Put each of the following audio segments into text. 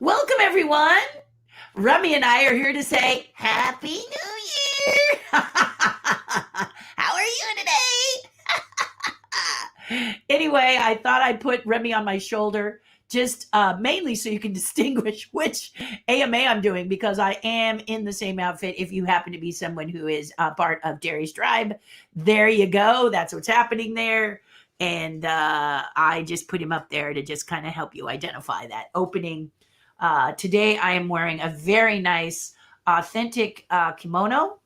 Welcome, everyone. Rummy and I are here to say Happy New Year. How are you today? Anyway, I thought I'd put Remy on my shoulder just mainly so you can distinguish which AMA I'm doing, because I am in the same outfit. If you happen to be someone who is a part of Terry's tribe, there you go. That's what's happening there. And I just put him up there to just kind of help you identify that opening. Today I am wearing a very nice, authentic kimono.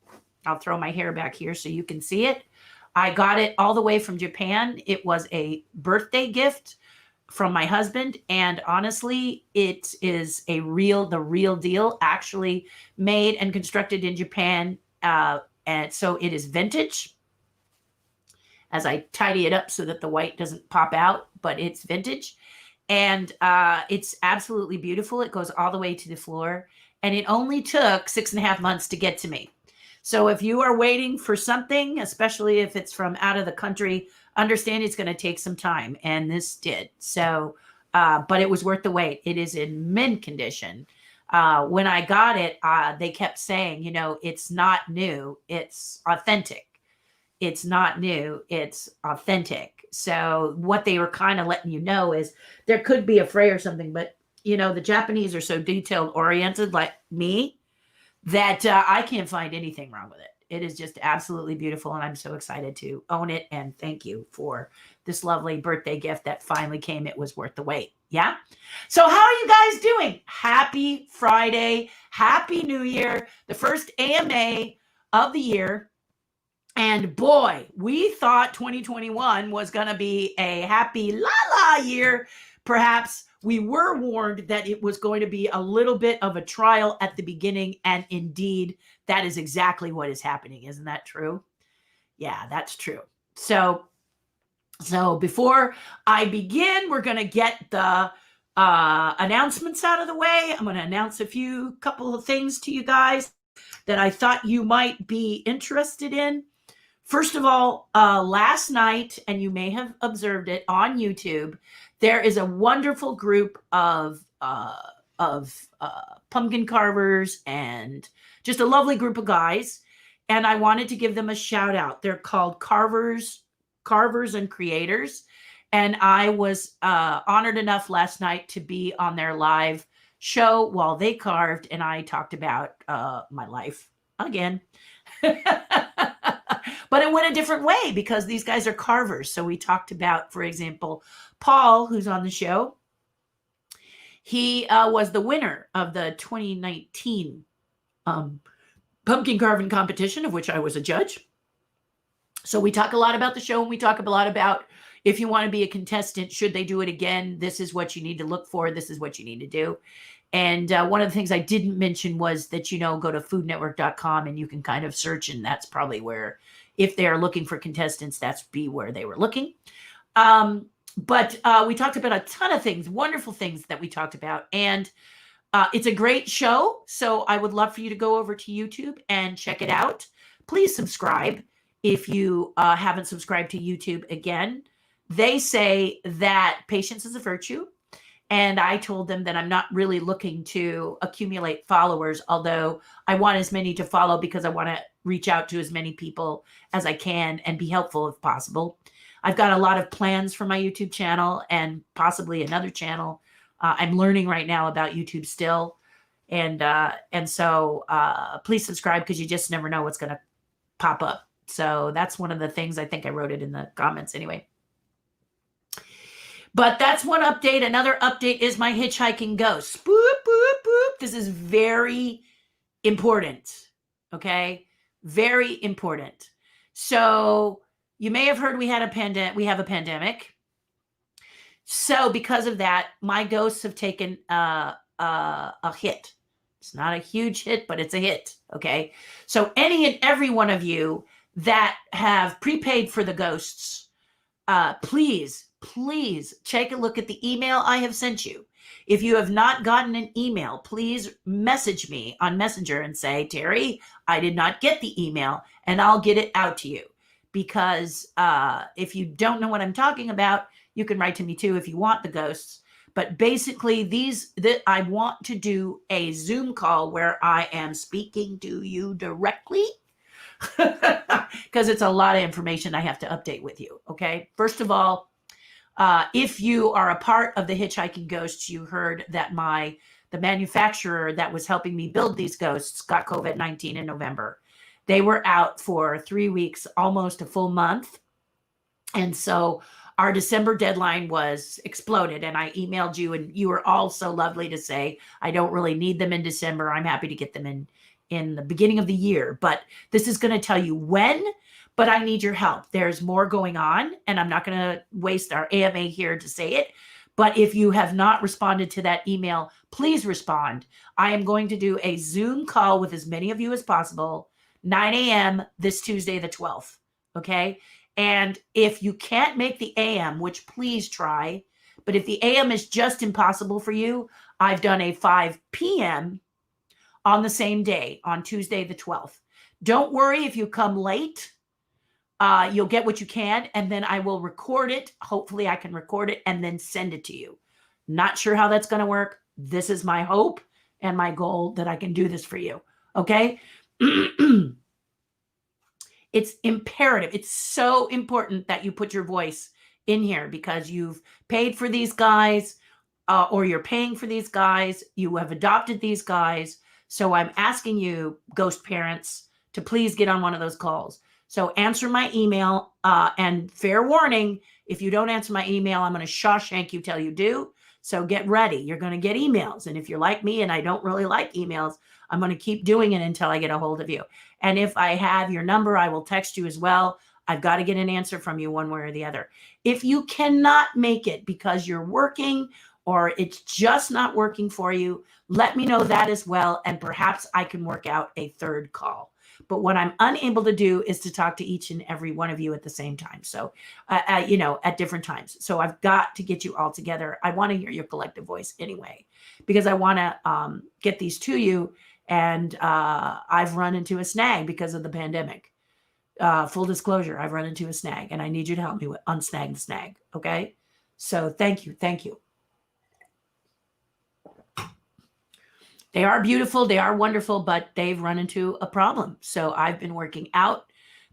I'll throw my hair back here so you can see it. I got it all the way from Japan. It was a birthday gift from my husband, and honestly, it is the real deal. Actually, made and constructed in Japan, and so it is vintage. As I tidy it up so that the white doesn't pop out, but it's vintage. And it's absolutely beautiful. It goes all the way to the floor. And it only took 6.5 months to get to me. So if you are waiting for something, especially if it's from out of the country, understand it's going to take some time. And this did. So, but it was worth the wait. It is in mint condition. When I got it, they kept saying, it's not new. It's authentic. It's not new. It's authentic. So what they were kind of letting you know is there could be a fray or something, but the Japanese are so detailed oriented like me that I can't find anything wrong with it. It is just absolutely beautiful. And I'm so excited to own it. And thank you for this lovely birthday gift that finally came. It was worth the wait. Yeah. So how are you guys doing? Happy Friday. Happy New Year. The first AMA of the year. And boy, we thought 2021 was going to be a happy la-la year. Perhaps we were warned that it was going to be a little bit of a trial at the beginning. And indeed, that is exactly what is happening. Isn't that true? Yeah, that's true. So before I begin, we're going to get the announcements out of the way. I'm going to announce a couple of things to you guys that I thought you might be interested in. First of all, last night, and you may have observed it on YouTube, there is a wonderful group of pumpkin carvers and just a lovely group of guys. And I wanted to give them a shout out. They're called Carvers and Creators. And I was honored enough last night to be on their live show while they carved, and I talked about my life again. But it went a different way because these guys are carvers. So we talked about, for example, Paul, who's on the show. He was the winner of the 2019 pumpkin carving competition, of which I was a judge. So we talk a lot about the show, and we talk a lot about if you want to be a contestant, should they do it again? This is what you need to look for. This is what you need to do. And one of the things I didn't mention was that, go to foodnetwork.com and you can kind of search, and that's probably where, if they're looking for contestants, that's where they were looking. But we talked about a ton of things, wonderful things that we talked about. And it's a great show. So I would love for you to go over to YouTube and check it out. Please subscribe if you haven't subscribed to YouTube. Again, they say that patience is a virtue. And I told them that I'm not really looking to accumulate followers, although I want as many to follow because I want to reach out to as many people as I can and be helpful if possible. I've got a lot of plans for my YouTube channel and possibly another channel. I'm learning right now about YouTube still. And so please subscribe because you just never know what's going to pop up. So that's one of the things. I think I wrote it in the comments anyway. But that's one update. Another update is my hitchhiking ghost. Boop, boop, boop. This is very important. Okay? Very important. So you may have heard we have a pandemic. So because of that, my ghosts have taken a hit. It's not a huge hit, but it's a hit. Okay? So any and every one of you that have prepaid for the ghosts, please take a look at the email I have sent you. If you have not gotten an email, please message me on Messenger and say, Terry, I did not get the email, and I'll get it out to you. Because if you don't know what I'm talking about, you can write to me too if you want the ghosts. But basically, I want to do a Zoom call where I am speaking to you directly because it's a lot of information I have to update with you. Okay. First of all, if you are a part of the Hitchhiking Ghosts, you heard that the manufacturer that was helping me build these ghosts got COVID-19 in November. They were out for 3 weeks, almost a full month. And so our December deadline was exploded, and I emailed you, and you were all so lovely to say, I don't really need them in December. I'm happy to get them in the beginning of the year, but this is going to tell you when, but I need your help. There's more going on, and I'm not going to waste our AMA here to say it. But if you have not responded to that email, please respond. I am going to do a Zoom call with as many of you as possible, 9 a.m. this Tuesday, the 12th. Okay. And if you can't make the AM, which please try, but if the AM is just impossible for you, I've done a 5 p.m. on the same day, on Tuesday, the 12th. Don't worry if you come late. You'll get what you can, and then I will record it. Hopefully I can record it and then send it to you. Not sure how that's going to work. This is my hope and my goal that I can do this for you. Okay. It's imperative. It's so important that you put your voice in here because you've paid for these guys or you're paying for these guys. You have adopted these guys. So I'm asking you, ghost parents, to please get on one of those calls. So answer my email, and fair warning, if you don't answer my email, I'm going to Shawshank you till you do. So get ready. You're going to get emails. And if you're like me and I don't really like emails, I'm going to keep doing it until I get a hold of you. And if I have your number, I will text you as well. I've got to get an answer from you one way or the other. If you cannot make it because you're working or it's just not working for you, let me know that as well. And perhaps I can work out a third call. But what I'm unable to do is to talk to each and every one of you at the same time. So, at different times. So I've got to get you all together. I want to hear your collective voice anyway, because I want to get these to you. And I've run into a snag because of the pandemic. Full disclosure, I've run into a snag, and I need you to help me unsnag the snag. Okay? So thank you. Thank you. They are beautiful. They are wonderful, but they've run into a problem. So I've been working out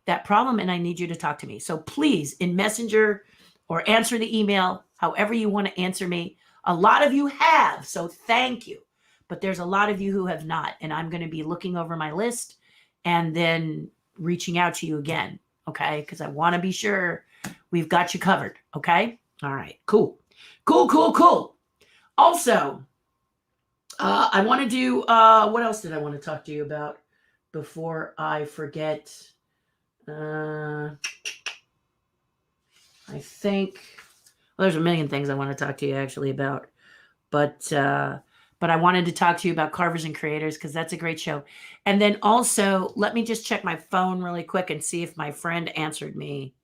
that problem, and I need you to talk to me. So please, in Messenger or answer the email, however you want to answer me. A lot of you have, so thank you. But there's a lot of you who have not, and I'm going to be looking over my list and then reaching out to you again, okay? Because I want to be sure we've got you covered, okay? All right, cool. Also, I want to do, what else did I want to talk to you about before I forget? I think, well, there's a million things I want to talk to you actually about, but I wanted to talk to you about Carvers and Creators because that's a great show. And then also, let me just check my phone really quick and see if my friend answered me.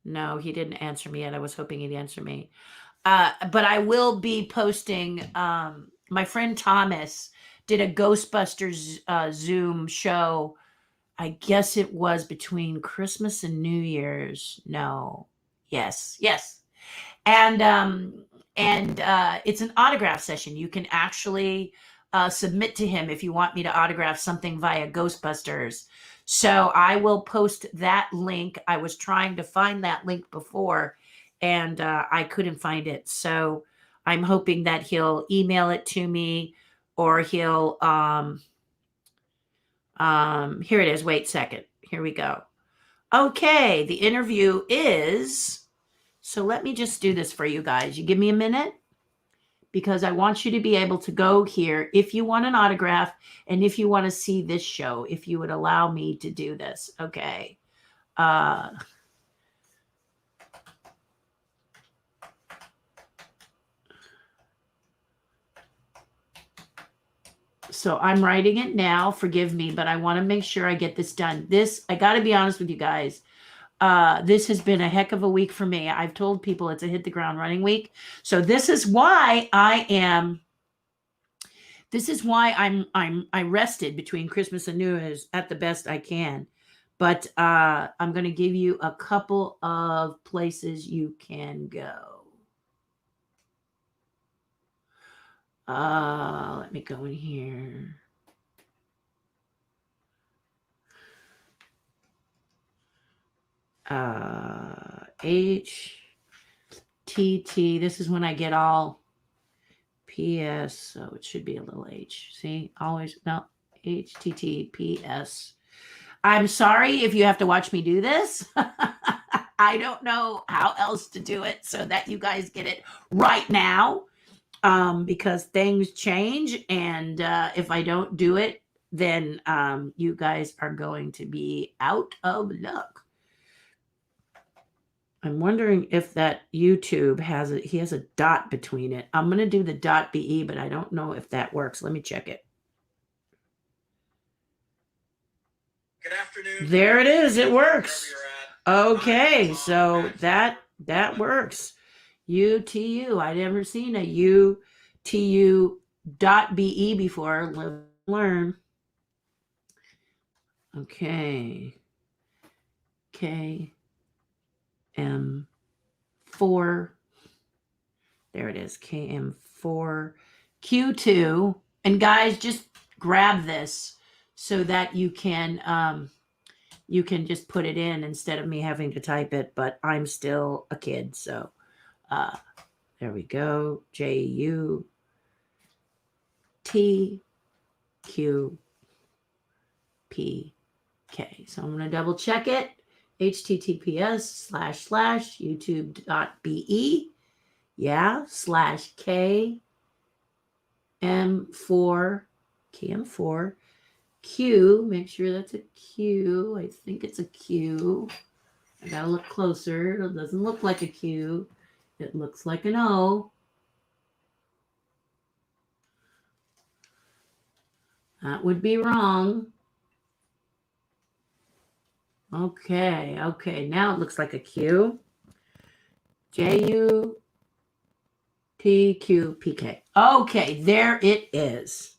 No, he didn't answer me yet. I was hoping he'd answer me. But I will be posting, my friend Thomas did a Ghostbusters Zoom show. I guess it was between Christmas and New Year's. No. Yes. And it's an autograph session. You can actually submit to him if you want me to autograph something via Ghostbusters. So I will post that link. I was trying to find that link before, and I couldn't find it. So I'm hoping that he'll email it to me, or he'll, here it is. Wait a second. Here we go. Okay. The interview is, so let me just do this for you guys. You give me a minute, because I want you to be able to go here if you want an autograph and if you want to see this show, if you would allow me to do this. Okay. So I'm writing it now. Forgive me, but I want to make sure I get this done. I got to be honest with you guys. This has been a heck of a week for me. I've told people it's a hit the ground running week. So this is why I rested between Christmas and New Year's at the best I can. But I'm going to give you a couple of places you can go. Let me go in here. HTT. This is when I get all PS. So it should be a little H. See, always no HTTPS. I'm sorry if you have to watch me do this. I don't know how else to do it so that you guys get it right now, because things change. And if I don't do it, then you guys are going to be out of luck. I'm wondering if that YouTube he has a dot between it. I'm going to do the .be, but I don't know if that works. Let me check it. Good afternoon. There it is. It works. Okay, so that works. UTU. I'd never seen a UTU.be before. Live and learn. Okay. KM4. There it is. KM4 Q2. And guys, just grab this so that you can just put it in instead of me having to type it, but I'm still a kid. So there we go. JUTQP. Okay, so I'm going to double check it. https://youtube.be. Yeah, /KM4. KM4. Q, make sure that's a Q. I think it's a Q. I gotta look closer. It doesn't look like a Q. It looks like an O. That would be wrong. Okay. Now it looks like a Q. JUTQPK. Okay, there it is.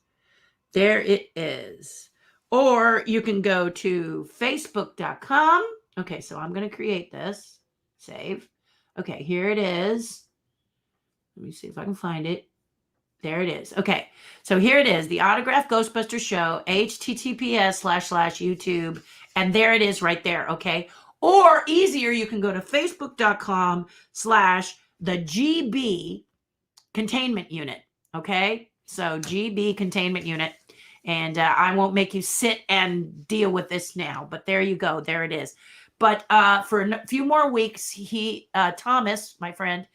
There it is. Or you can go to facebook.com. Okay, so I'm going to create this. Save. Okay, here it is. Let me see if I can find it. There it is. Okay, so here it is. The Autograph Ghostbuster Show, https://YouTube. And there it is right there, okay? Or easier, you can go to facebook.com/the GB Containment Unit, okay? So GB Containment Unit. And I won't make you sit and deal with this now, but there you go. There it is. But for a few more weeks, Thomas, my friend,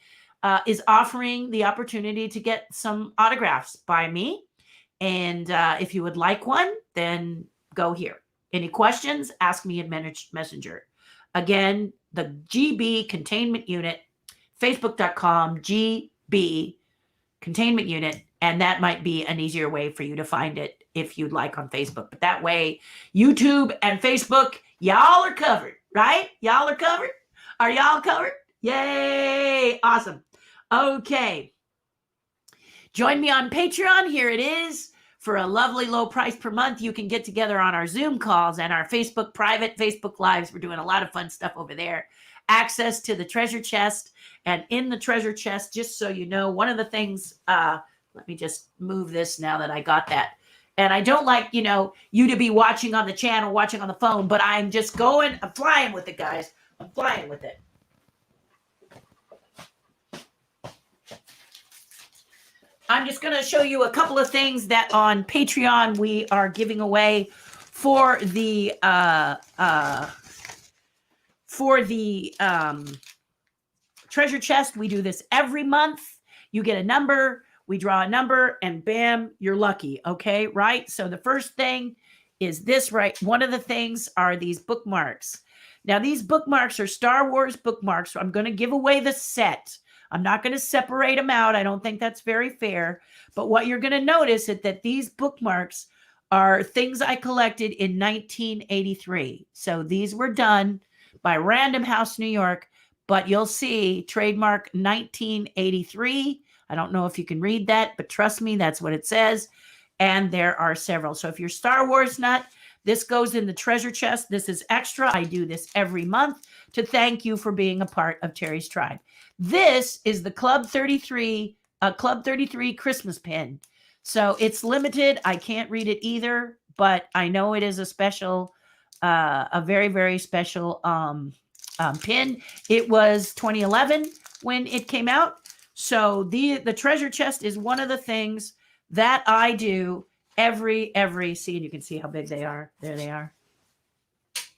is offering the opportunity to get some autographs by me. And if you would like one, then go here. Any questions, ask me in Messenger. Again, the GB Containment Unit, facebook.com, GB Containment Unit. And that might be an easier way for you to find it if you'd like on Facebook. But that way, YouTube and Facebook, y'all are covered, right? Y'all are covered? Are y'all covered? Yay! Awesome. Okay. Join me on Patreon. Here it is. For a lovely low price per month, you can get together on our Zoom calls and our Facebook private Facebook lives. We're doing a lot of fun stuff over there. Access to the treasure chest. And in the treasure chest, just so you know, one of the things, let me just move this now that I got that. And I don't like, you to be watching on the channel, watching on the phone, but I'm flying with it, guys. I'm flying with it. I'm just going to show you a couple of things that on Patreon we are giving away for the treasure chest. We do this every month. You get a number, we draw a number, and bam, you're lucky. Okay, right? So the first thing is this, right? One of the things are these bookmarks. Now, these bookmarks are Star Wars bookmarks. So I'm going to give away the set. I'm not going to separate them out. I don't think that's very fair. But what you're going to notice is that these bookmarks are things I collected in 1983. So these were done by Random House New York, but you'll see trademark 1983. I don't know if you can read that, but trust me, that's what it says. And there are several. So if you're Star Wars nut, This goes in the treasure chest. This is extra. I do this every month to thank you for being a part of Terri's tribe. This is the Club 33 Christmas pin. So it's limited. I can't read it either, but I know it is a special, a very, very special pin. It was 2011 when it came out. So the treasure chest is one of the things that I do every, see, and you can see how big they are. There they are.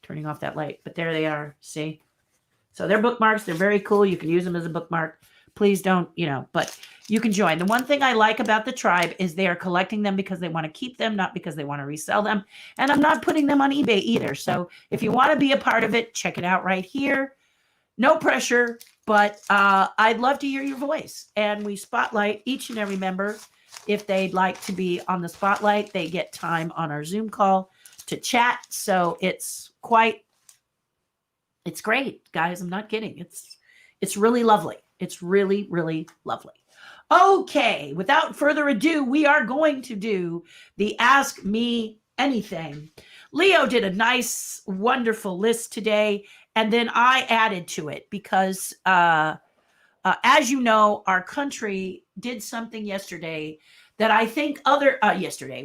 Turning off that light, but there they are. See? So they're bookmarks. They're very cool. You can use them as a bookmark. Please don't, but you can join. The one thing I like about the tribe is they are collecting them because they want to keep them, not because they want to resell them. And I'm not putting them on eBay either. So if you want to be a part of it, check it out right here. No pressure, but I'd love to hear your voice. And we spotlight each and every member. If they'd like to be on the spotlight, they get time on our Zoom call to chat. So it's great, guys. I'm not kidding. It's really lovely. It's really, really lovely. Okay, without further ado, we are going to do the Ask Me Anything. Leo did a nice, wonderful list today, and then I added to it because, as you know, our country did something yesterday that I think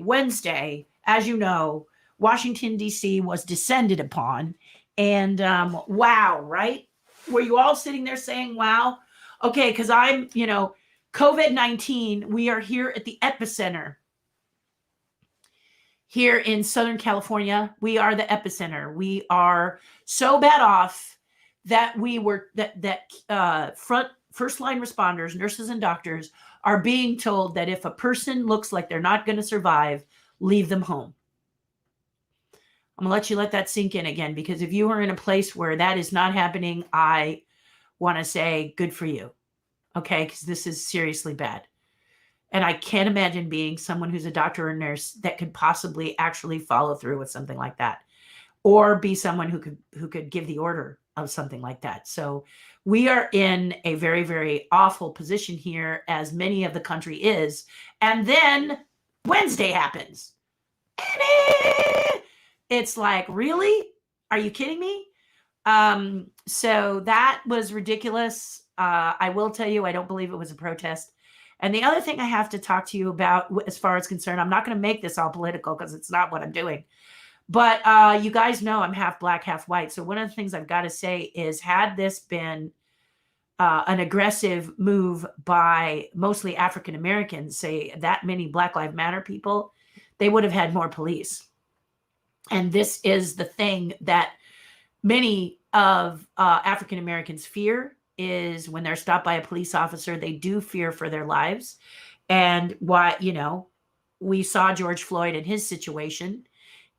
Wednesday, as you know, Washington, D.C. was descended upon. And wow, right? Were you all sitting there saying, wow? Okay, because I'm, COVID-19, we are here at the epicenter. Here in Southern California, we are the epicenter. We are so bad off that first line responders, nurses and doctors are being told that if a person looks like they're not going to survive, leave them home. I'm going to let you let that sink in again, because if you are in a place where that is not happening, I want to say good for you. Okay, because this is seriously bad. And I can't imagine being someone who's a doctor or nurse that could possibly actually follow through with something like that, or be someone who could give the order of something like that. So we are in a very, very awful position here, as many of the country is. And then Wednesday happens. It's like, really? Are you kidding me? So that was ridiculous. I will tell you, I don't believe it was a protest. And the other thing I have to talk to you about, as far as concerned, I'm not going to make this all political because it's not what I'm doing. But you guys know I'm half black, half white. So one of the things I've got to say is, had this been an aggressive move by mostly African Americans, say that many Black Lives Matter people, they would have had more police. And this is the thing that many of African Americans fear, is when they're stopped by a police officer, they do fear for their lives. And why, we saw George Floyd in his situation.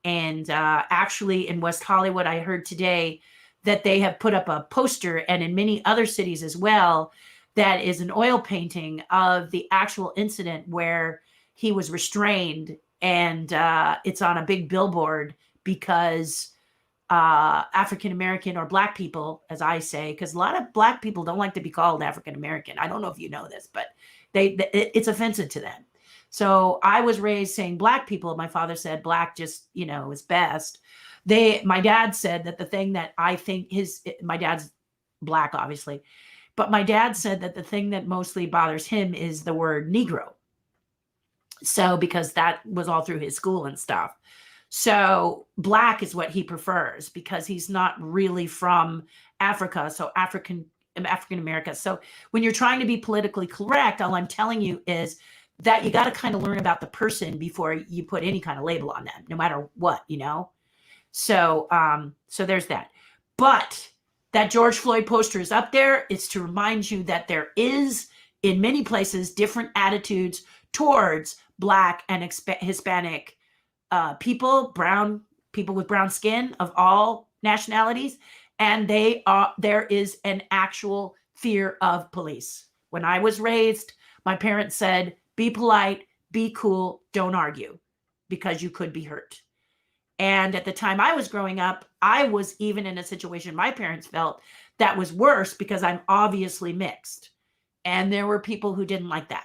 And actually in West Hollywood, I heard today that they have put up a poster, and in many other cities as well, that is an oil painting of the actual incident where he was restrained. And it's on a big billboard because African-American, or Black people, as I say, because a lot of Black people don't like to be called African-American. I don't know if you know this, but it's offensive to them. So I was raised saying Black people. My father said Black just, is best. My dad said that the thing that I think my dad's Black, obviously, but my dad said that the thing that mostly bothers him is the word Negro. So, because that was all through his school and stuff. So Black is what he prefers, because he's not really from Africa. So African America. So when you're trying to be politically correct, all I'm telling you is that you got to kind of learn about the person before you put any kind of label on them, no matter what, So, so there's that. But that George Floyd poster is up there. It's to remind you that there is, in many places, different attitudes towards Black and Hispanic people, brown people with brown skin of all nationalities. And there is an actual fear of police. When I was raised, my parents said, be polite, be cool, don't argue, because you could be hurt. And at the time I was growing up, I was even in a situation my parents felt that was worse, because I'm obviously mixed. And there were people who didn't like that.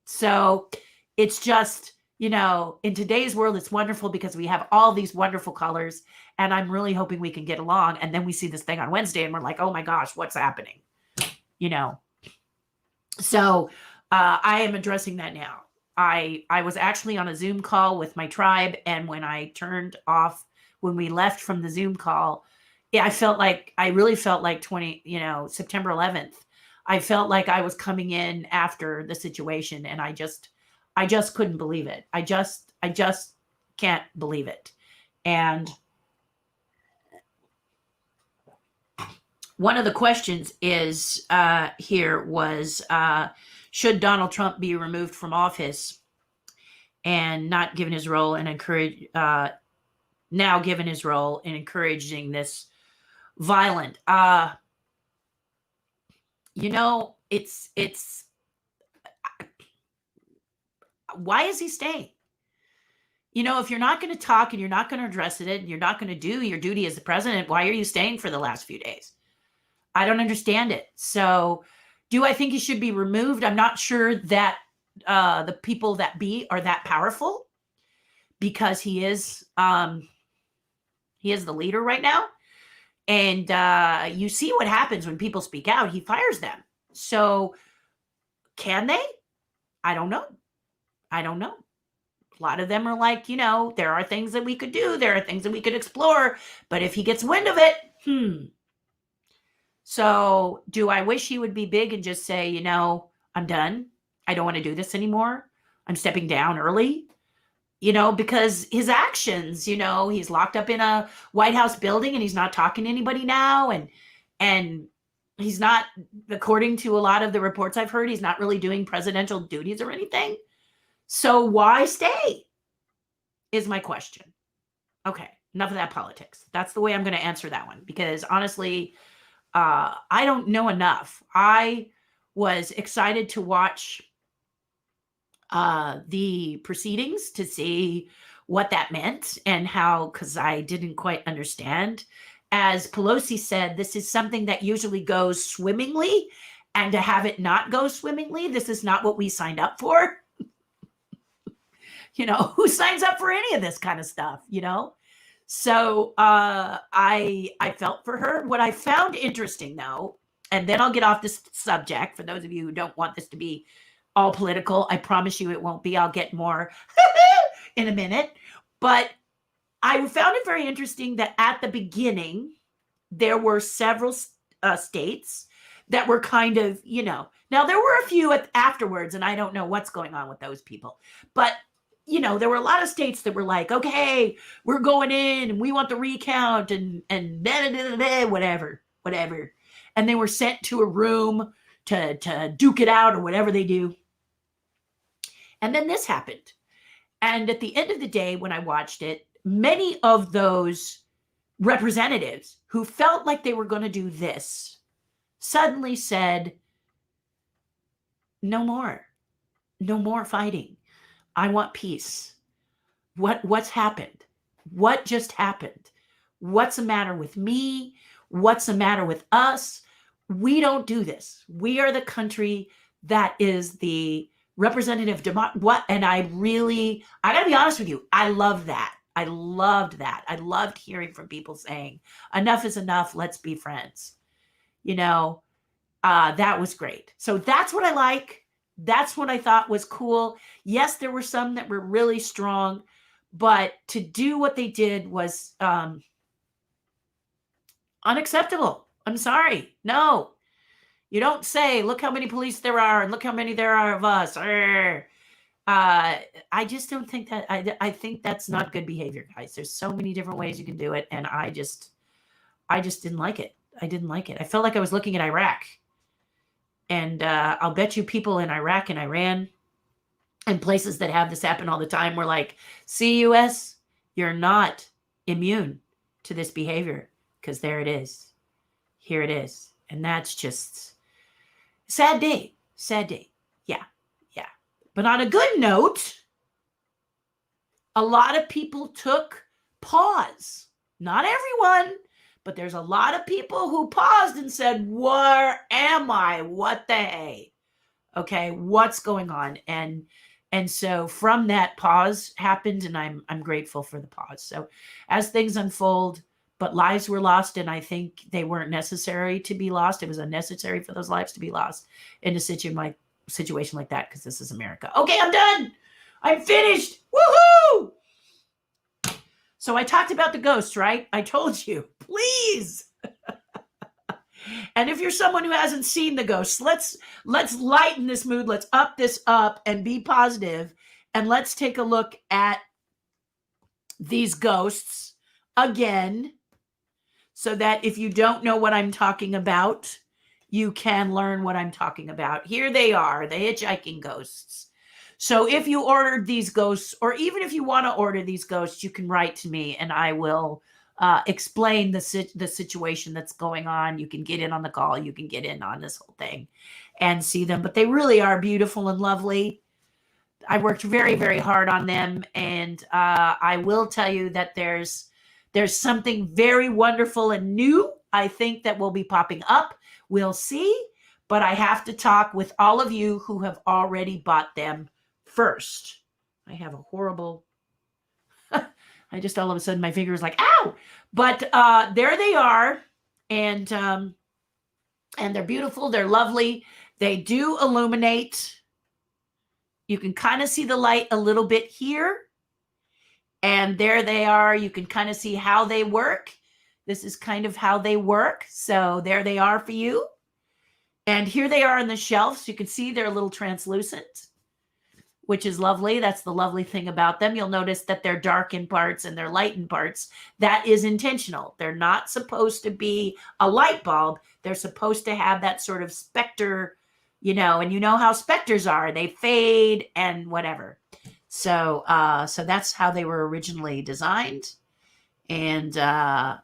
So it's just, in today's world, it's wonderful because we have all these wonderful colors, and I'm really hoping we can get along. And then we see this thing on Wednesday and we're like, oh my gosh, what's happening? So I am addressing that now. I was actually on a Zoom call with my tribe, and when we left from the Zoom call, I really felt like September 11th. I felt like I was coming in after the situation, and I just couldn't believe it. I just can't believe it. And one of the questions is here was, should Donald Trump be removed from office and not given his role and now given his role in encouraging this violent? It's why is he staying? If you're not going to talk and you're not going to address it and you're not going to do your duty as the president, why are you staying for the last few days? I don't understand it. So do I think he should be removed? I'm not sure that the people that be are that powerful, because he is the leader right now. And you see what happens when people speak out. He fires them. So can they? I don't know. A lot of them are like, there are things that we could do. There are things that we could explore. But if he gets wind of it, So do I wish he would be big and just say, I'm done. I don't want to do this anymore. I'm stepping down early, because his actions, he's locked up in a White House building and he's not talking to anybody now. And he's not, according to a lot of the reports I've heard, he's not really doing presidential duties or anything. So why stay is my question. Okay, enough of that politics. That's the way I'm going to answer that one, because honestly, I don't know enough. I was excited to watch the proceedings to see what that meant and how, because I didn't quite understand. As Pelosi said, this is something that usually goes swimmingly, and to have it not go swimmingly, this is not what we signed up for. Who signs up for any of this kind of stuff, So I felt for her. What I found interesting, though, and then I'll get off this subject for those of you who don't want this to be all political. I promise you it won't be. I'll get more in a minute. But I found it very interesting that at the beginning, there were several states that were kind of, now there were a few afterwards, and I don't know what's going on with those people. But there were a lot of states that were like, okay, we're going in and we want the recount and whatever. And they were sent to a room to duke it out or whatever they do. And then this happened. And at the end of the day, when I watched it, many of those representatives who felt like they were going to do this suddenly said, no more fighting. I want peace. What's happened? What just happened? What's the matter with me? What's the matter with us? We don't do this. We are the country that is the representative and I gotta be honest with you, I love that. I loved that. I loved hearing from people saying, enough is enough, let's be friends. That was great. So that's what I like. That's what I thought was cool. Yes, there were some that were really strong, but to do what they did was unacceptable. I'm sorry. No, you don't say, look how many police there are and look how many there are of us. I just don't think that, I think that's not good behavior, guys. There's so many different ways you can do it. And I just didn't like it. I didn't like it. I felt like I was looking at Iraq. And I'll bet you people in Iraq and Iran and places that have this happen all the time were like, see, US, you're not immune to this behavior, because there it is. Here it is. And that's just sad day. Yeah. But on a good note, a lot of people took pause. Not everyone, but there's a lot of people who paused and said, where am I? What the hey? Okay, what's going on? And And so from that, pause happened, and I'm grateful for the pause. So as things unfold, but lives were lost, and I think they weren't necessary to be lost. It was unnecessary for those lives to be lost in a situation like that, because this is America. Okay, I'm done. I'm finished. Woohoo! So I talked about the ghosts, right? I told you, please. And if you're someone who hasn't seen the ghosts, let's lighten this mood. Let's up this up and be positive. And let's take a look at these ghosts again, so that if you don't know what I'm talking about, you can learn what I'm talking about. Here they are, the hitchhiking ghosts. So if you ordered these ghosts, or even if you want to order these ghosts, you can write to me and I will explain the situation that's going on. You can get in on the call. You can get in on this whole thing and see them. But they really are beautiful and lovely. I worked very, very hard on them. And I will tell you that there's something very wonderful and new, I think, that will be popping up. We'll see. But I have to talk with all of you who have already bought them first. I have a horrible... I just all of a sudden my finger is like, ow! But there they are. And they're beautiful. They're lovely. They do illuminate. You can kind of see the light a little bit here. And there they are. You can kind of see how they work. This is kind of how they work. So there they are for you. And here they are on the shelves. You can see they're a little translucent, which is lovely. That's the lovely thing about them. You'll notice that they're dark in parts and they're light in parts. That is intentional. They're not supposed to be a light bulb. They're supposed to have that sort of specter, and you know how specters are. They fade and whatever. So that's how they were originally designed. And that's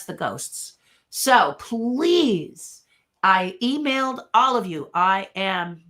the ghosts. So please, I emailed all of you. I am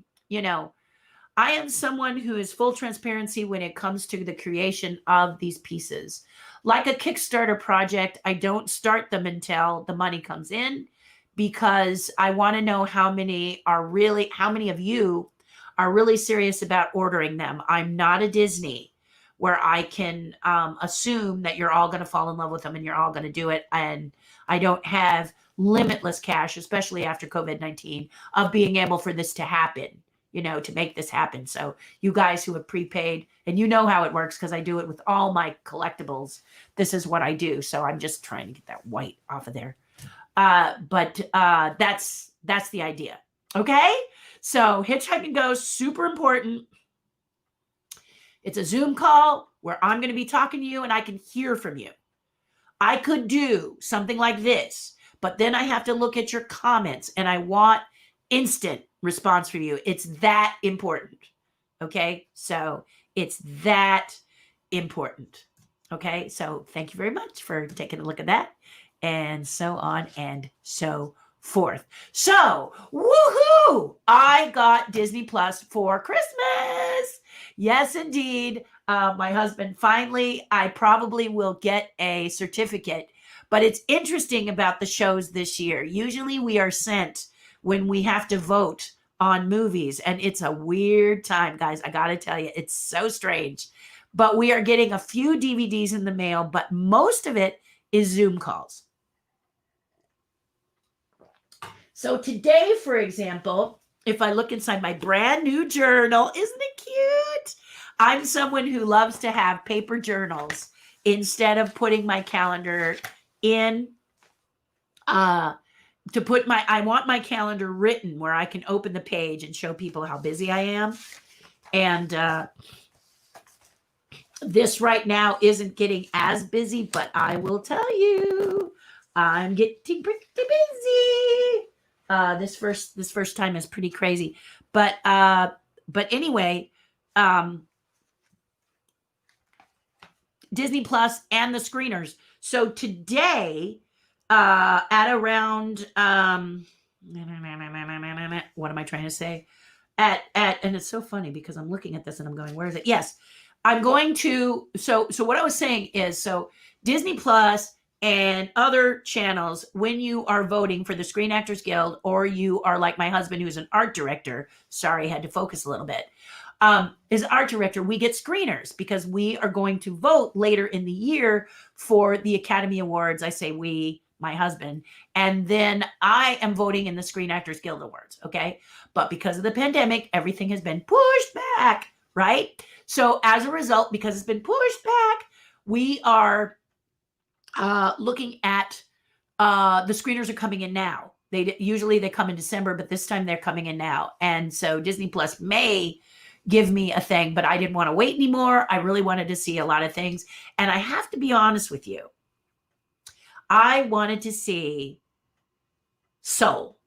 someone who is full transparency when it comes to the creation of these pieces. Like a Kickstarter project, I don't start them until the money comes in, because I want to know how many of you are really serious about ordering them. I'm not a Disney where I can assume that you're all going to fall in love with them and you're all going to do it. And I don't have limitless cash, especially after COVID-19, of being able for this to happen. To make this happen. So you guys who have prepaid, and you know how it works because I do it with all my collectibles. This is what I do. So I'm just trying to get that white off of there. But that's the idea. Okay. So Hitchhiking Ghosts, super important. It's a Zoom call where I'm going to be talking to you and I can hear from you. I could do something like this, but then I have to look at your comments and I want instant response from you. It's that important. Okay. So it's that important. Okay. So thank you very much for taking a look at that, and so on and so forth. So woohoo! I got Disney Plus for Christmas. Yes, indeed. My husband finally, I probably will get a certificate, but it's interesting about the shows this year. Usually we are sent when we have to vote on movies. And it's a weird time, guys. I got to tell you, it's so strange. But we are getting a few DVDs in the mail, but most of it is Zoom calls. So today, for example, if I look inside my brand new journal, isn't it cute? I'm someone who loves to have paper journals instead of putting my calendar in I want my calendar written where I can open the page and show people how busy I am. And this right now isn't getting as busy, but I will tell you, I'm getting pretty busy. This first time is pretty crazy. But anyway, Disney Plus and the screeners. So today, at around what am I trying to say? And it's so funny because I'm looking at this and I'm going, where is it? Yes, I'm going to. So what I was saying is, so Disney Plus and other channels, when you are voting for the Screen Actors Guild, or you are like my husband, who's an art director. Sorry, I had to focus a little bit. as art director, we get screeners because we are going to vote later in the year for the Academy Awards. I say we, my husband, and then I am voting in the Screen Actors Guild Awards. Okay. But because of the pandemic, everything has been pushed back, right? So as a result, because it's been pushed back, we are looking at the screeners are coming in now. Usually they come in December, but this time they're coming in now. And so Disney Plus may give me a thing, but I didn't want to wait anymore. I really wanted to see a lot of things. And I have to be honest with you. I wanted to see Soul.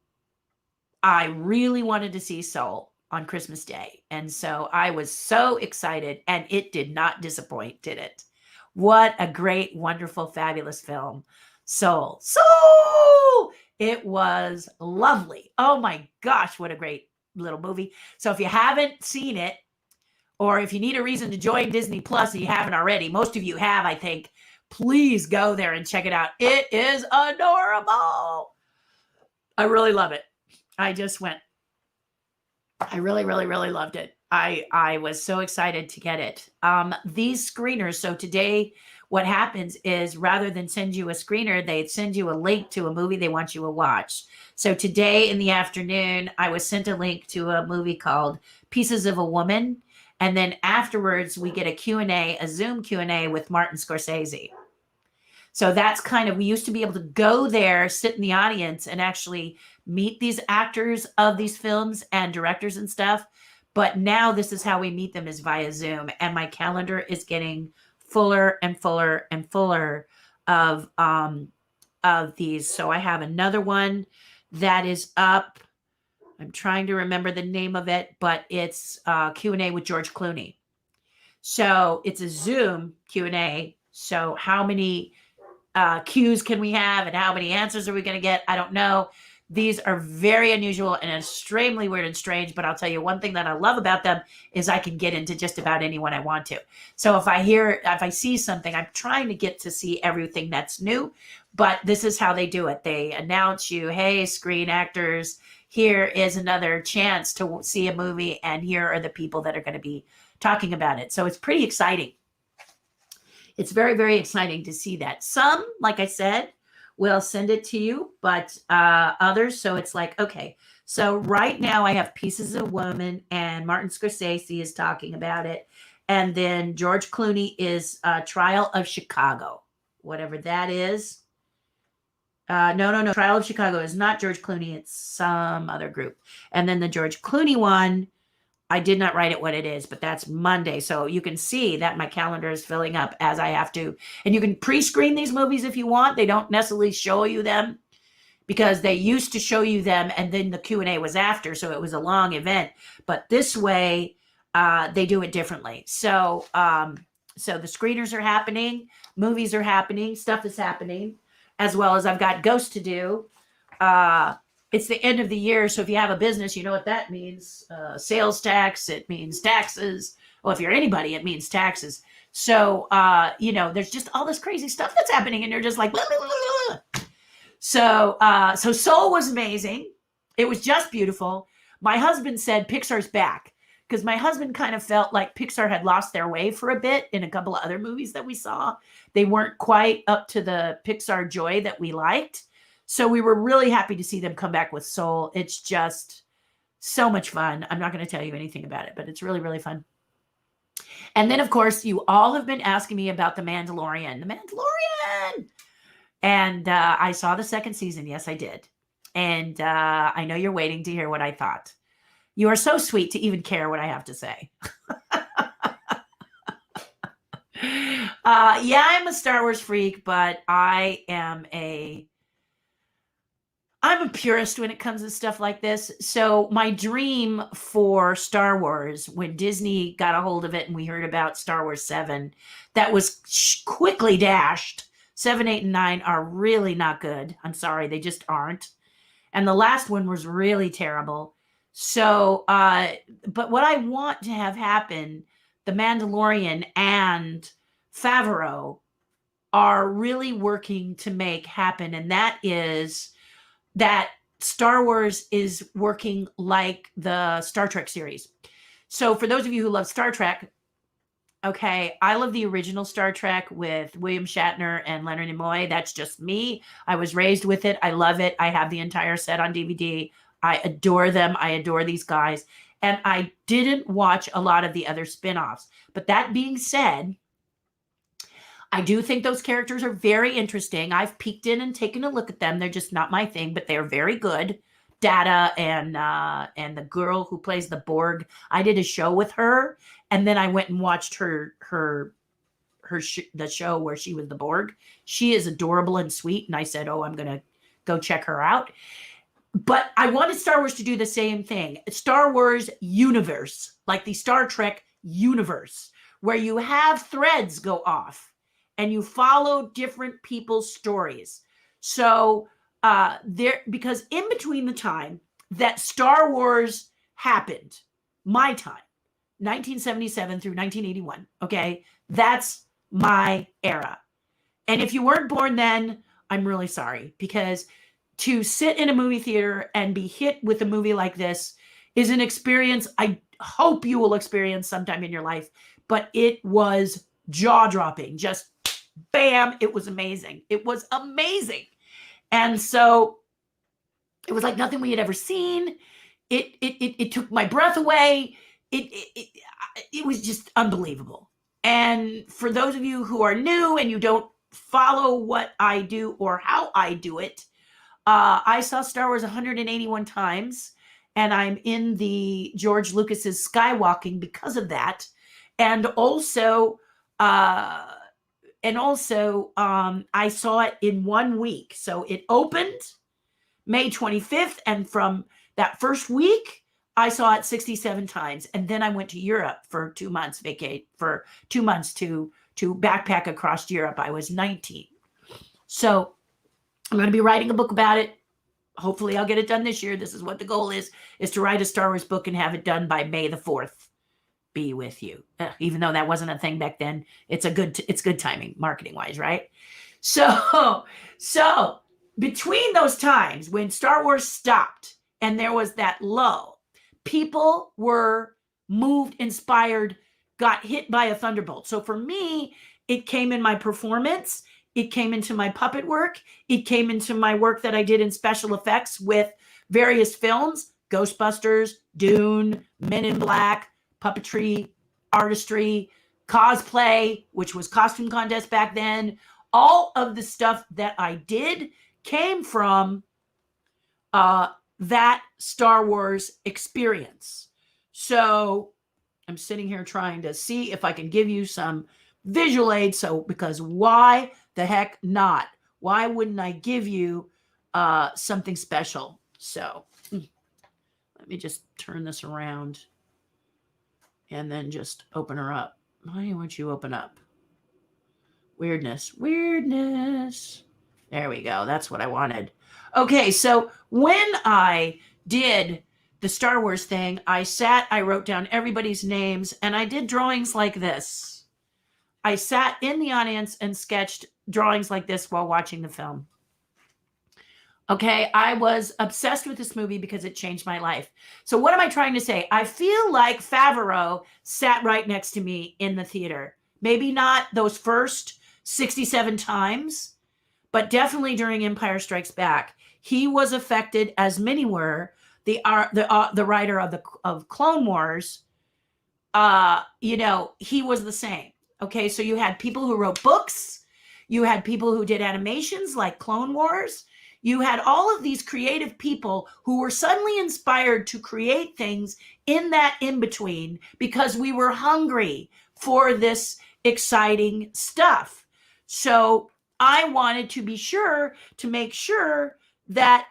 I really wanted to see Soul on Christmas Day. And so I was so excited, and it did not disappoint, did it? What a great, wonderful, fabulous film. Soul. It was lovely. Oh my gosh, what a great little movie. So if you haven't seen it, or if you need a reason to join Disney Plus and you haven't already, most of you have, I think, please go there and check it out. It is adorable. I really love it. I just went. I really, really, really loved it. I was so excited to get it. These screeners, so today what happens is rather than send you a screener, they send you a link to a movie they want you to watch. So today in the afternoon, I was sent a link to a movie called Pieces of a Woman. And then afterwards, we get a Q&A, a Zoom Q&A with Martin Scorsese. So that's kind of, we used to be able to go there, sit in the audience, and actually meet these actors of these films and directors and stuff. But now this is how we meet them, is via Zoom. And my calendar is getting fuller and fuller and fuller of these. So I have another one that is up. I'm trying to remember the name of it, but it's Q&A with George Clooney. So it's a Zoom Q&A. So how many cues can we have and how many answers are we going to get? I don't know. These are very unusual and extremely weird and strange, but I'll tell you one thing that I love about them is I can get into just about anyone I want to. So if I see something, I'm trying to get to see everything that's new, but this is how they do it. They announce you, hey, Screen Actors, here is another chance to see a movie, and here are the people that are going to be talking about it. So it's pretty exciting. It's very, very exciting to see that. Some, like I said, will send it to you, but others, so it's like, okay. So right now I have Pieces of a Woman, and Martin Scorsese is talking about it. And then George Clooney is Trial of Chicago, whatever that is. No. Trial of Chicago is not George Clooney. It's some other group. And then the George Clooney one, I did not write it what it is, but that's Monday. So you can see that my calendar is filling up as I have to. And you can pre-screen these movies if you want. They don't necessarily show you them because they used to show you them and then the Q&A was after. So it was a long event. But this way, they do it differently. So the screeners are happening. Movies are happening. Stuff is happening. As well as I've got Ghost to do. It's the end of the year, so if you have a business, you know what that means. Sales tax, it means taxes. Well, if you're anybody, it means taxes. So, there's just all this crazy stuff that's happening, and you're just like, blah, blah, blah, blah. So Soul was amazing. It was just beautiful. My husband said Pixar's back, because my husband kind of felt like Pixar had lost their way for a bit in a couple of other movies that we saw. They weren't quite up to the Pixar joy that we liked. So we were really happy to see them come back with Soul. It's just so much fun. I'm not going to tell you anything about it, but it's really, really fun. And then, of course, you all have been asking me about The Mandalorian. The Mandalorian! And I saw the second season. Yes, I did. And I know you're waiting to hear what I thought. You are so sweet to even care what I have to say. Yeah, I'm a Star Wars freak, but I'm a purist when it comes to stuff like this. So my dream for Star Wars, when Disney got a hold of it and we heard about Star Wars 7, that was quickly dashed. 7, 8, and 9 are really not good. I'm sorry, they just aren't. And the last one was really terrible. So, but what I want to have happen, The Mandalorian and Favreau are really working to make happen. And that is that Star Wars is working like the Star Trek series. So for those of you who love Star Trek, okay, I love the original Star Trek with William Shatner and Leonard Nimoy. That's just me. I was raised with it. I love it. I have the entire set on DVD. I adore them. I adore these guys. And I didn't watch a lot of the other spin-offs. But that being said, I do think those characters are very interesting. I've peeked in and taken a look at them. They're just not my thing, but they're very good. Data and the girl who plays the Borg. I did a show with her, and then I went and watched the show where she was the Borg. She is adorable and sweet, and I said, "Oh, I'm gonna go check her out." But I wanted Star Wars to do the same thing. Star Wars universe, like the Star Trek universe, where you have threads go off and you follow different people's stories. So because in between the time that Star Wars happened, my time, 1977 through 1981, okay, that's my era. And if you weren't born then, I'm really sorry, because to sit in a movie theater and be hit with a movie like this is an experience I hope you will experience sometime in your life, but it was jaw-dropping. Just bam, it was amazing. It was amazing. And so it was like nothing we had ever seen. It took my breath away. It was just unbelievable. And for those of you who are new and you don't follow what I do or how I do it, I saw Star Wars 181 times, and I'm in the George Lucas's Skywalking because of that. And also, I saw it in 1 week. So it opened May 25th, and from that first week, I saw it 67 times. And then I went to Europe for 2 months, for 2 months to backpack across Europe. I was 19. So I'm going to be writing a book about it. Hopefully I'll get it done this year. This is what the goal is to write a Star Wars book and have it done by May the 4th. Be with you. Even though that wasn't a thing back then, it's good timing, marketing wise, right? So between those times when Star Wars stopped and there was that lull, people were moved, inspired, got hit by a thunderbolt. So for me, it came in my performance. It came into my puppet work. It came into my work that I did in special effects with various films, Ghostbusters, Dune, Men in Black, puppetry, artistry, cosplay, which was costume contest back then. All of the stuff that I did came from that Star Wars experience. So I'm sitting here trying to see if I can give you some visual aid. So, because why the heck not? Why wouldn't I give you something special? So let me just turn this around and then just open her up. Why won't you open up? Weirdness. There we go. That's what I wanted. Okay, so when I did the Star Wars thing, I wrote down everybody's names, and I did drawings like this. I sat in the audience and sketched drawings like this while watching the film. Okay, I was obsessed with this movie because it changed my life. So what am I trying to say? I feel like Favreau sat right next to me in the theater. Maybe not those first 67 times, but definitely during Empire Strikes Back. He was affected, as many were. The writer of Clone Wars, he was the same. Okay, so you had people who wrote books. You had people who did animations like Clone Wars. You had all of these creative people who were suddenly inspired to create things in that in-between because we were hungry for this exciting stuff. So I wanted to be sure to make sure that,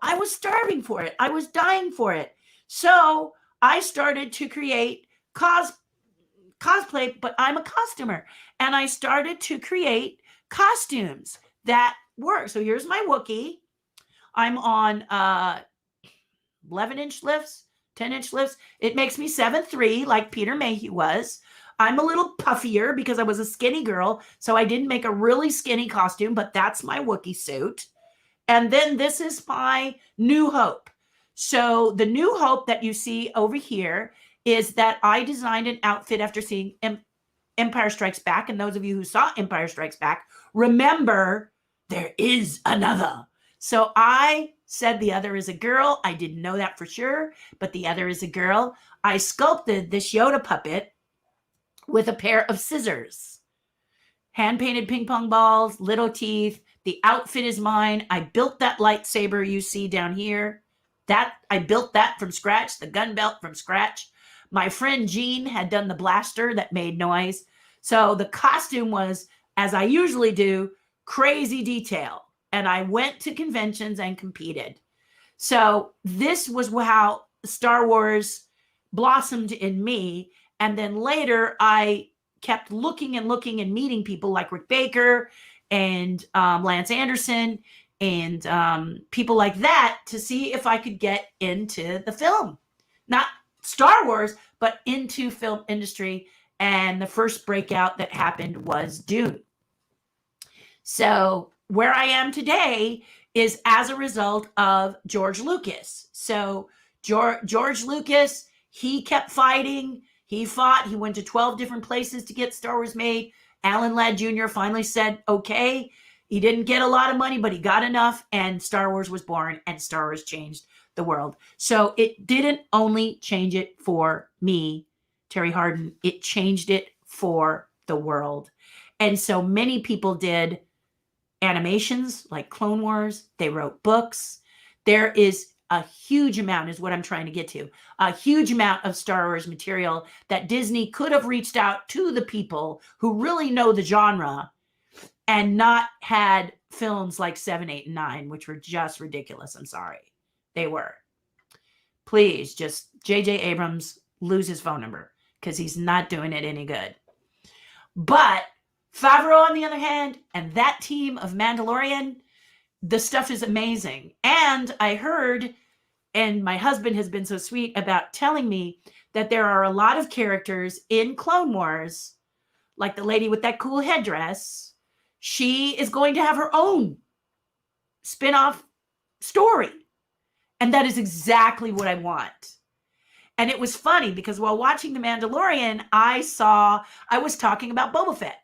I was starving for it. I was dying for it. So I started to create cosplay, but I'm a costumer. And I started to create costumes that work. So here's my Wookiee. I'm on 11-inch lifts, 10-inch lifts. It makes me 7'3", like Peter Mayhew was. I'm a little puffier because I was a skinny girl, so I didn't make a really skinny costume, but that's my Wookiee suit. And then this is my New Hope. So the New Hope that you see over here is that I designed an outfit after seeing Empire Strikes Back. And those of you who saw Empire Strikes Back, remember there is another. So I said the other is a girl. I didn't know that for sure, but the other is a girl. I sculpted this Yoda puppet with a pair of scissors, hand-painted ping pong balls, little teeth. The outfit is mine. I built that lightsaber you see down here. I built that from scratch, the gun belt from scratch. My friend Jean had done the blaster that made noise. So the costume was, as I usually do, crazy detail. And I went to conventions and competed. So this was how Star Wars blossomed in me. And then later I kept looking and meeting people like Rick Baker and Lance Anderson and people like that to see if I could get into the film. Not Star Wars, but into film industry. And the first breakout that happened was Dune. So where I am today is as a result of George Lucas. So George Lucas, he kept fighting. He fought. He went to 12 different places to get Star Wars made. Alan Ladd Jr. finally said, okay. He didn't get a lot of money, but he got enough, and Star Wars was born, and Star Wars changed the world. So it didn't only change it for me, Terri Hardin. It changed it for the world. And so many people did animations like Clone Wars. They wrote books. There is a huge amount, is what I'm trying to get to, a huge amount of Star Wars material that Disney could have reached out to the people who really know the genre and not had films like 7, 8, and 9, which were just ridiculous. I'm sorry. They were. Please, just J.J. Abrams, lose his phone number because he's not doing it any good. But Favreau, on the other hand, and that team of Mandalorian, the stuff is amazing. And I heard, and my husband has been so sweet about telling me that there are a lot of characters in Clone Wars, like the lady with that cool headdress. She is going to have her own spin-off story. And that is exactly what I want. And it was funny because while watching The Mandalorian, I was talking about Boba Fett.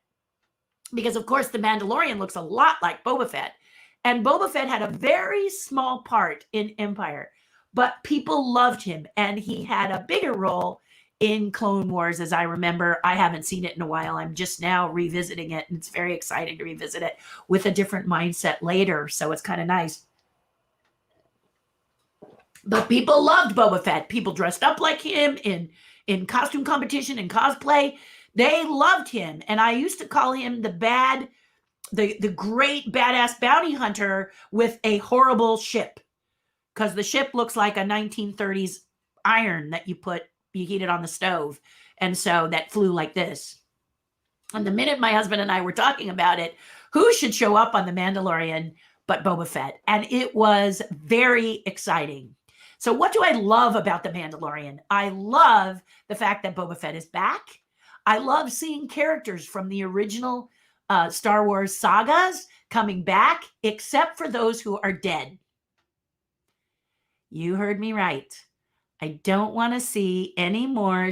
Because, of course, The Mandalorian looks a lot like Boba Fett. And Boba Fett had a very small part in Empire. But people loved him. And he had a bigger role in Clone Wars, as I remember. I haven't seen it in a while. I'm just now revisiting it. And it's very exciting to revisit it with a different mindset later. So it's kind of nice. But people loved Boba Fett. People dressed up like him in costume competition and cosplay. They loved him. And I used to call him the great badass bounty hunter with a horrible ship. Because the ship looks like a 1930s iron that you heat it on the stove. And so that flew like this. And the minute my husband and I were talking about it, who should show up on The Mandalorian but Boba Fett? And it was very exciting. So what do I love about The Mandalorian? I love the fact that Boba Fett is back. I love seeing characters from the original Star Wars sagas coming back, except for those who are dead. You heard me right. I don't want to see any more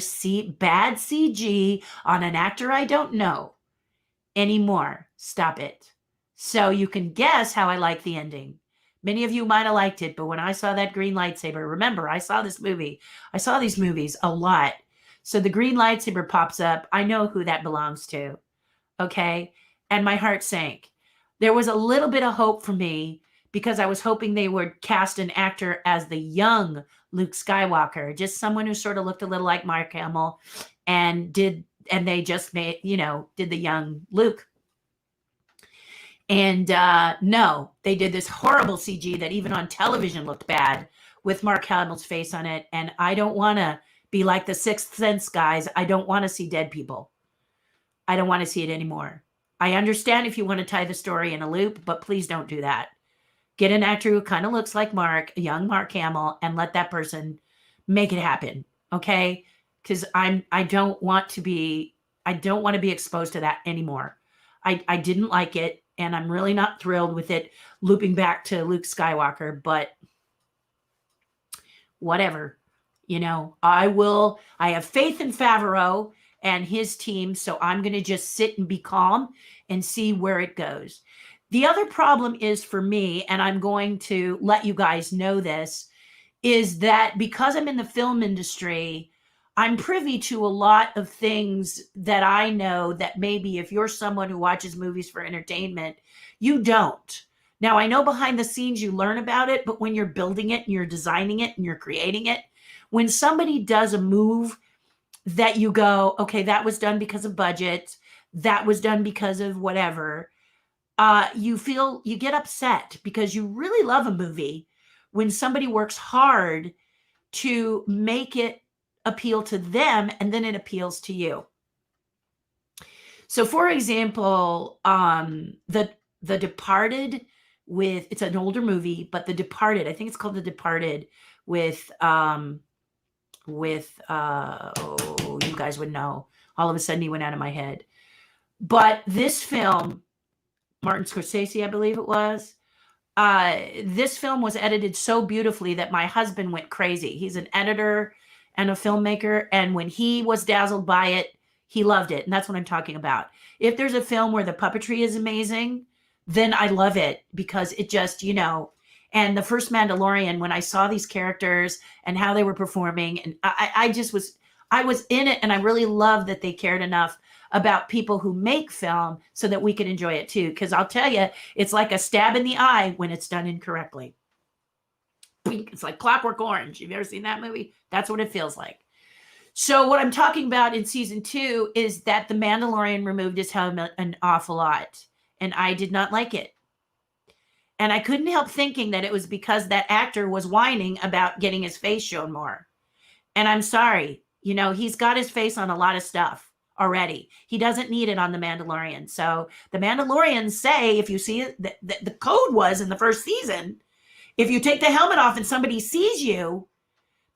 bad CG on an actor I don't know anymore. Stop it. So you can guess how I like the ending. Many of you might have liked it, but when I saw that green lightsaber, remember, I saw these movies a lot. So the green lightsaber pops up. I know who that belongs to. Okay? And my heart sank. There was a little bit of hope for me because I was hoping they would cast an actor as the young Luke Skywalker, just someone who sort of looked a little like Mark Hamill and they just made, did the young Luke. And no, they did this horrible CG that even on television looked bad with Mark Hamill's face on it. And I don't want to be like the Sixth Sense guys. I don't want to see dead people. I don't want to see it anymore. I understand if you want to tie the story in a loop, but please don't do that. Get an actor who kind of looks like young Mark Hamill, and let that person make it happen. Okay? Because I don't want to be exposed to that anymore. I didn't like it. And I'm really not thrilled with it looping back to Luke Skywalker, but whatever. I have faith in Favreau and his team, so I'm going to just sit and be calm and see where it goes. The other problem is for me, and I'm going to let you guys know this, is that because I'm in the film industry, I'm privy to a lot of things that I know that maybe if you're someone who watches movies for entertainment, you don't. Now, I know behind the scenes you learn about it, but when you're building it and you're designing it and you're creating it, when somebody does a move that you go, okay, that was done because of budget, that was done because of whatever, you get upset because you really love a movie when somebody works hard to make it appeal to them and then it appeals to you. So for example, the Departed it's an older movie, but The Departed, I think it's called The Departed with you guys would know. All of a sudden he went out of my head. But this film, Martin Scorsese, I believe it was, this film was edited so beautifully that my husband went crazy. He's an editor and a filmmaker, and when he was dazzled by it, he loved it. And that's what I'm talking about. If there's a film where the puppetry is amazing, then I love it because it just, and the first Mandalorian, when I saw these characters and how they were performing, and I was in it, and I really loved that they cared enough about people who make film so that we can enjoy it too. Because I'll tell you, it's like a stab in the eye when it's done incorrectly. It's like Clockwork Orange. You've ever seen that movie? That's what it feels like. So what I'm talking about in season 2 is that the Mandalorian removed his helmet an awful lot, and I did not like it. And I couldn't help thinking that it was because that actor was whining about getting his face shown more. And I'm sorry, he's got his face on a lot of stuff already. He doesn't need it on the Mandalorian. So the Mandalorians say, if you see it, the code was in the first season, if you take the helmet off and somebody sees you,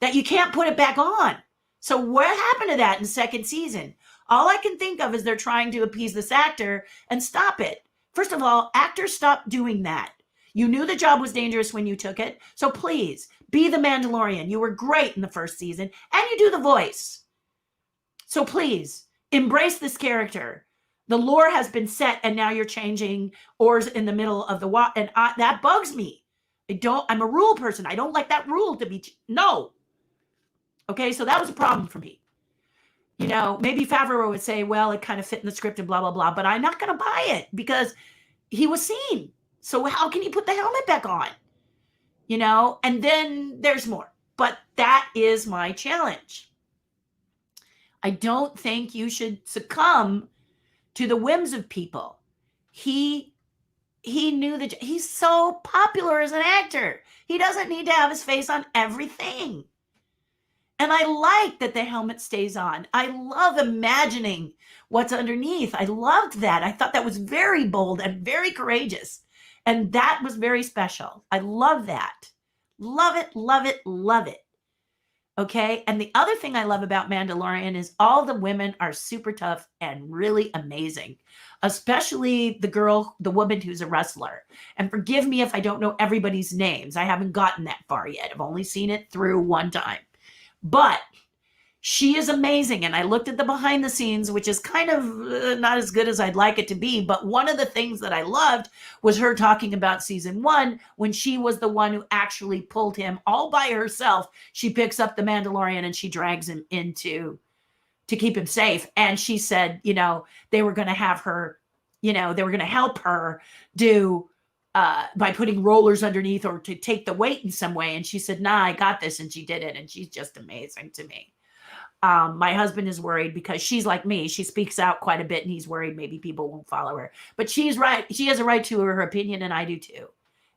that you can't put it back on. So what happened to that in the second season? All I can think of is they're trying to appease this actor and stop it. First of all, actors, stop doing that. You knew the job was dangerous when you took it. So please be the Mandalorian. You were great in the first season and you do the voice. So please embrace this character. The lore has been set and now you're changing oars in the middle of the water. And that bugs me. I'm a rule person. I don't like that rule to be, no. Okay, so that was a problem for me. Maybe Favreau would say, well, it kind of fit in the script and blah, blah, blah, but I'm not going to buy it because he was seen. So how can he put the helmet back on? And then there's more. But that is my challenge. I don't think you should succumb to the whims of people. He knew that he's so popular as an actor. He doesn't need to have his face on everything. And I like that the helmet stays on. I love imagining what's underneath. I loved that. I thought that was very bold and very courageous. And that was very special. I love that. Love it, love it, love it. Okay. And the other thing I love about Mandalorian is all the women are super tough and really amazing, especially the woman who's a wrestler. And forgive me if I don't know everybody's names. I haven't gotten that far yet. I've only seen it through one time. But she is amazing. And I looked at the behind the scenes, which is kind of not as good as I'd like it to be. But one of the things that I loved was her talking about season 1, when she was the one who actually pulled him all by herself. She picks up the Mandalorian and she drags him to keep him safe. And she said, they were going to have her, they were going to help her do by putting rollers underneath or to take the weight in some way. And she said, nah, I got this. And she did it. And she's just amazing to me. My husband is worried because she's like me. She speaks out quite a bit and he's worried maybe people won't follow her. But she's right. She has a right to her opinion and I do too.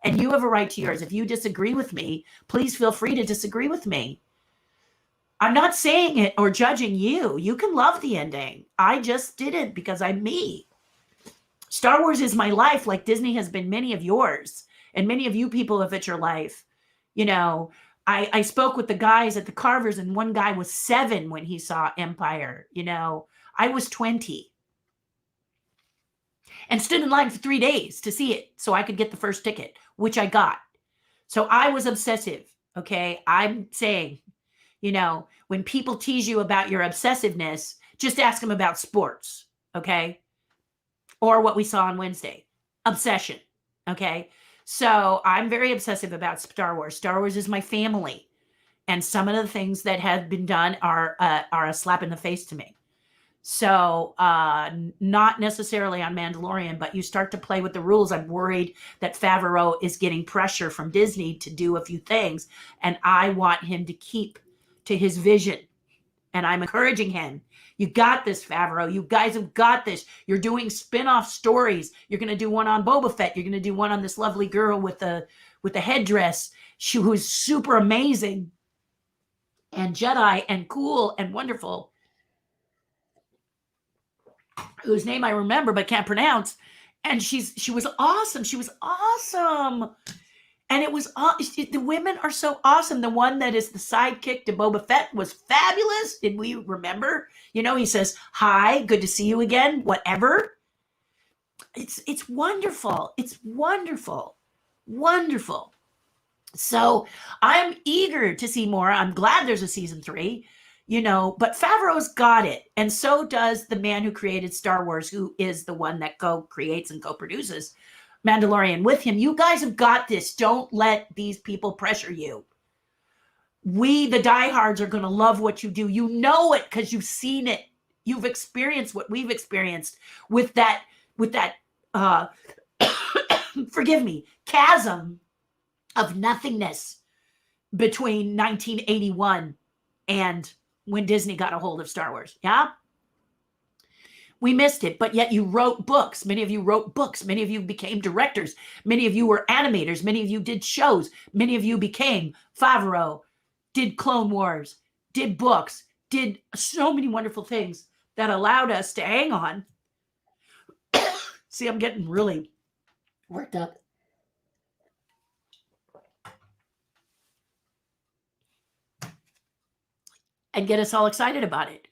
And you have a right to yours. If you disagree with me, please feel free to disagree with me. I'm not saying it or judging you. You can love the ending. I just didn't because I'm me. Star Wars is my life, like Disney has been many of yours. And many of you people, if it's your life. I spoke with the guys at the Carvers, and one guy was 7 when he saw Empire. I was 20. And stood in line for 3 days to see it so I could get the first ticket, which I got. So I was obsessive, okay? I'm saying When people tease you about your obsessiveness, just ask them about sports, okay? Or what we saw on Wednesday, obsession, okay? So I'm very obsessive about Star Wars. Star Wars is my family. And some of the things that have been done are a slap in the face to me. So not necessarily on Mandalorian, but you start to play with the rules. I'm worried that Favreau is getting pressure from Disney to do a few things, and I want him to keep to his vision. And I'm encouraging him. You got this, Favreau. You guys have got this. You're doing spin-off stories. You're going to do one on Boba Fett. You're going to do one on this lovely girl with the headdress, who's super amazing and Jedi and cool and wonderful, whose name I remember but can't pronounce. And she was awesome. She was awesome. And it was the women are so awesome. The one that is the sidekick to Boba Fett was fabulous. Did we remember? He says, "Hi, good to see you again." Whatever. It's wonderful. It's wonderful. Wonderful. So I'm eager to see more. I'm glad there's a season 3. But Favreau's got it. And so does the man who created Star Wars, who is the one that co-creates and co-produces Mandalorian with him. You guys have got this. Don't let these people pressure you. We, the diehards, are going to love what you do. You know it because you've seen it. You've experienced what we've experienced with that, forgive me, chasm of nothingness between 1981 and when Disney got a hold of Star Wars. Yeah. We missed it, but yet you wrote books. Many of you wrote books. Many of you became directors. Many of you were animators. Many of you did shows. Many of you became Favreau, did Clone Wars, did books, did so many wonderful things that allowed us to hang on. See, I'm getting really worked up. And get us all excited about it.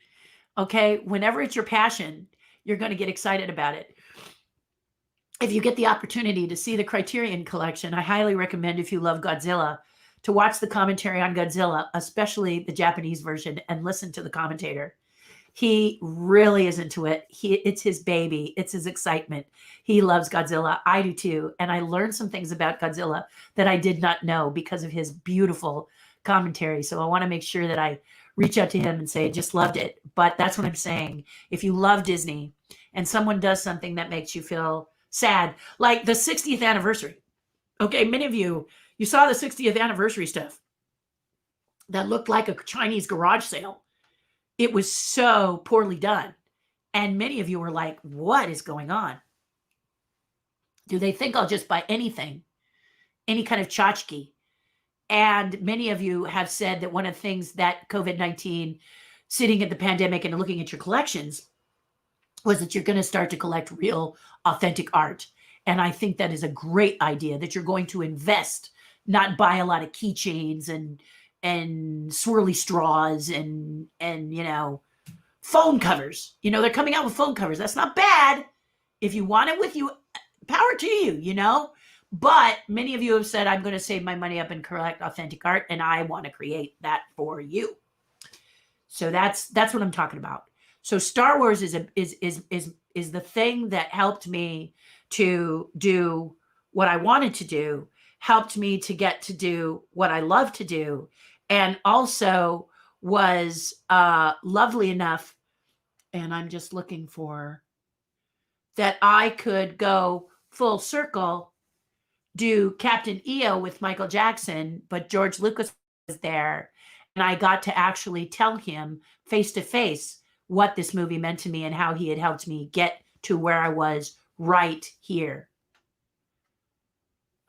Okay? Whenever it's your passion, you're going to get excited about it. If you get the opportunity to see the Criterion Collection, I highly recommend, if you love Godzilla, to watch the commentary on Godzilla, especially the Japanese version, and listen to the commentator. He really is into it. It's his baby. It's his excitement. He loves Godzilla. I do too. And I learned some things about Godzilla that I did not know because of his beautiful commentary. So I want to make sure that I reach out to him and say, just loved it. But that's what I'm saying. If you love Disney and someone does something that makes you feel sad, like the 60th anniversary. Okay, many of you saw the 60th anniversary stuff that looked like a Chinese garage sale. It was so poorly done. And many of you were like, what is going on? Do they think I'll just buy anything, any kind of tchotchke? And many of you have said that one of the things that COVID-19, sitting at the pandemic and looking at your collections, was that you're going to start to collect real, authentic art. And I think that is a great idea, that you're going to invest, not buy a lot of keychains and swirly straws and phone covers. They're coming out with phone covers. That's not bad. If you want it with you, power to you, But many of you have said, I'm going to save my money up and collect authentic art, and I want to create that for you. So that's what I'm talking about. So Star Wars is the thing that helped me to do what I wanted to do, helped me to get to do what I love to do, and also was lovely enough, and I'm just looking for, that I could go full circle, do Captain EO with Michael Jackson, but George Lucas was there, and I got to actually tell him face to face what this movie meant to me and how he had helped me get to where I was right here.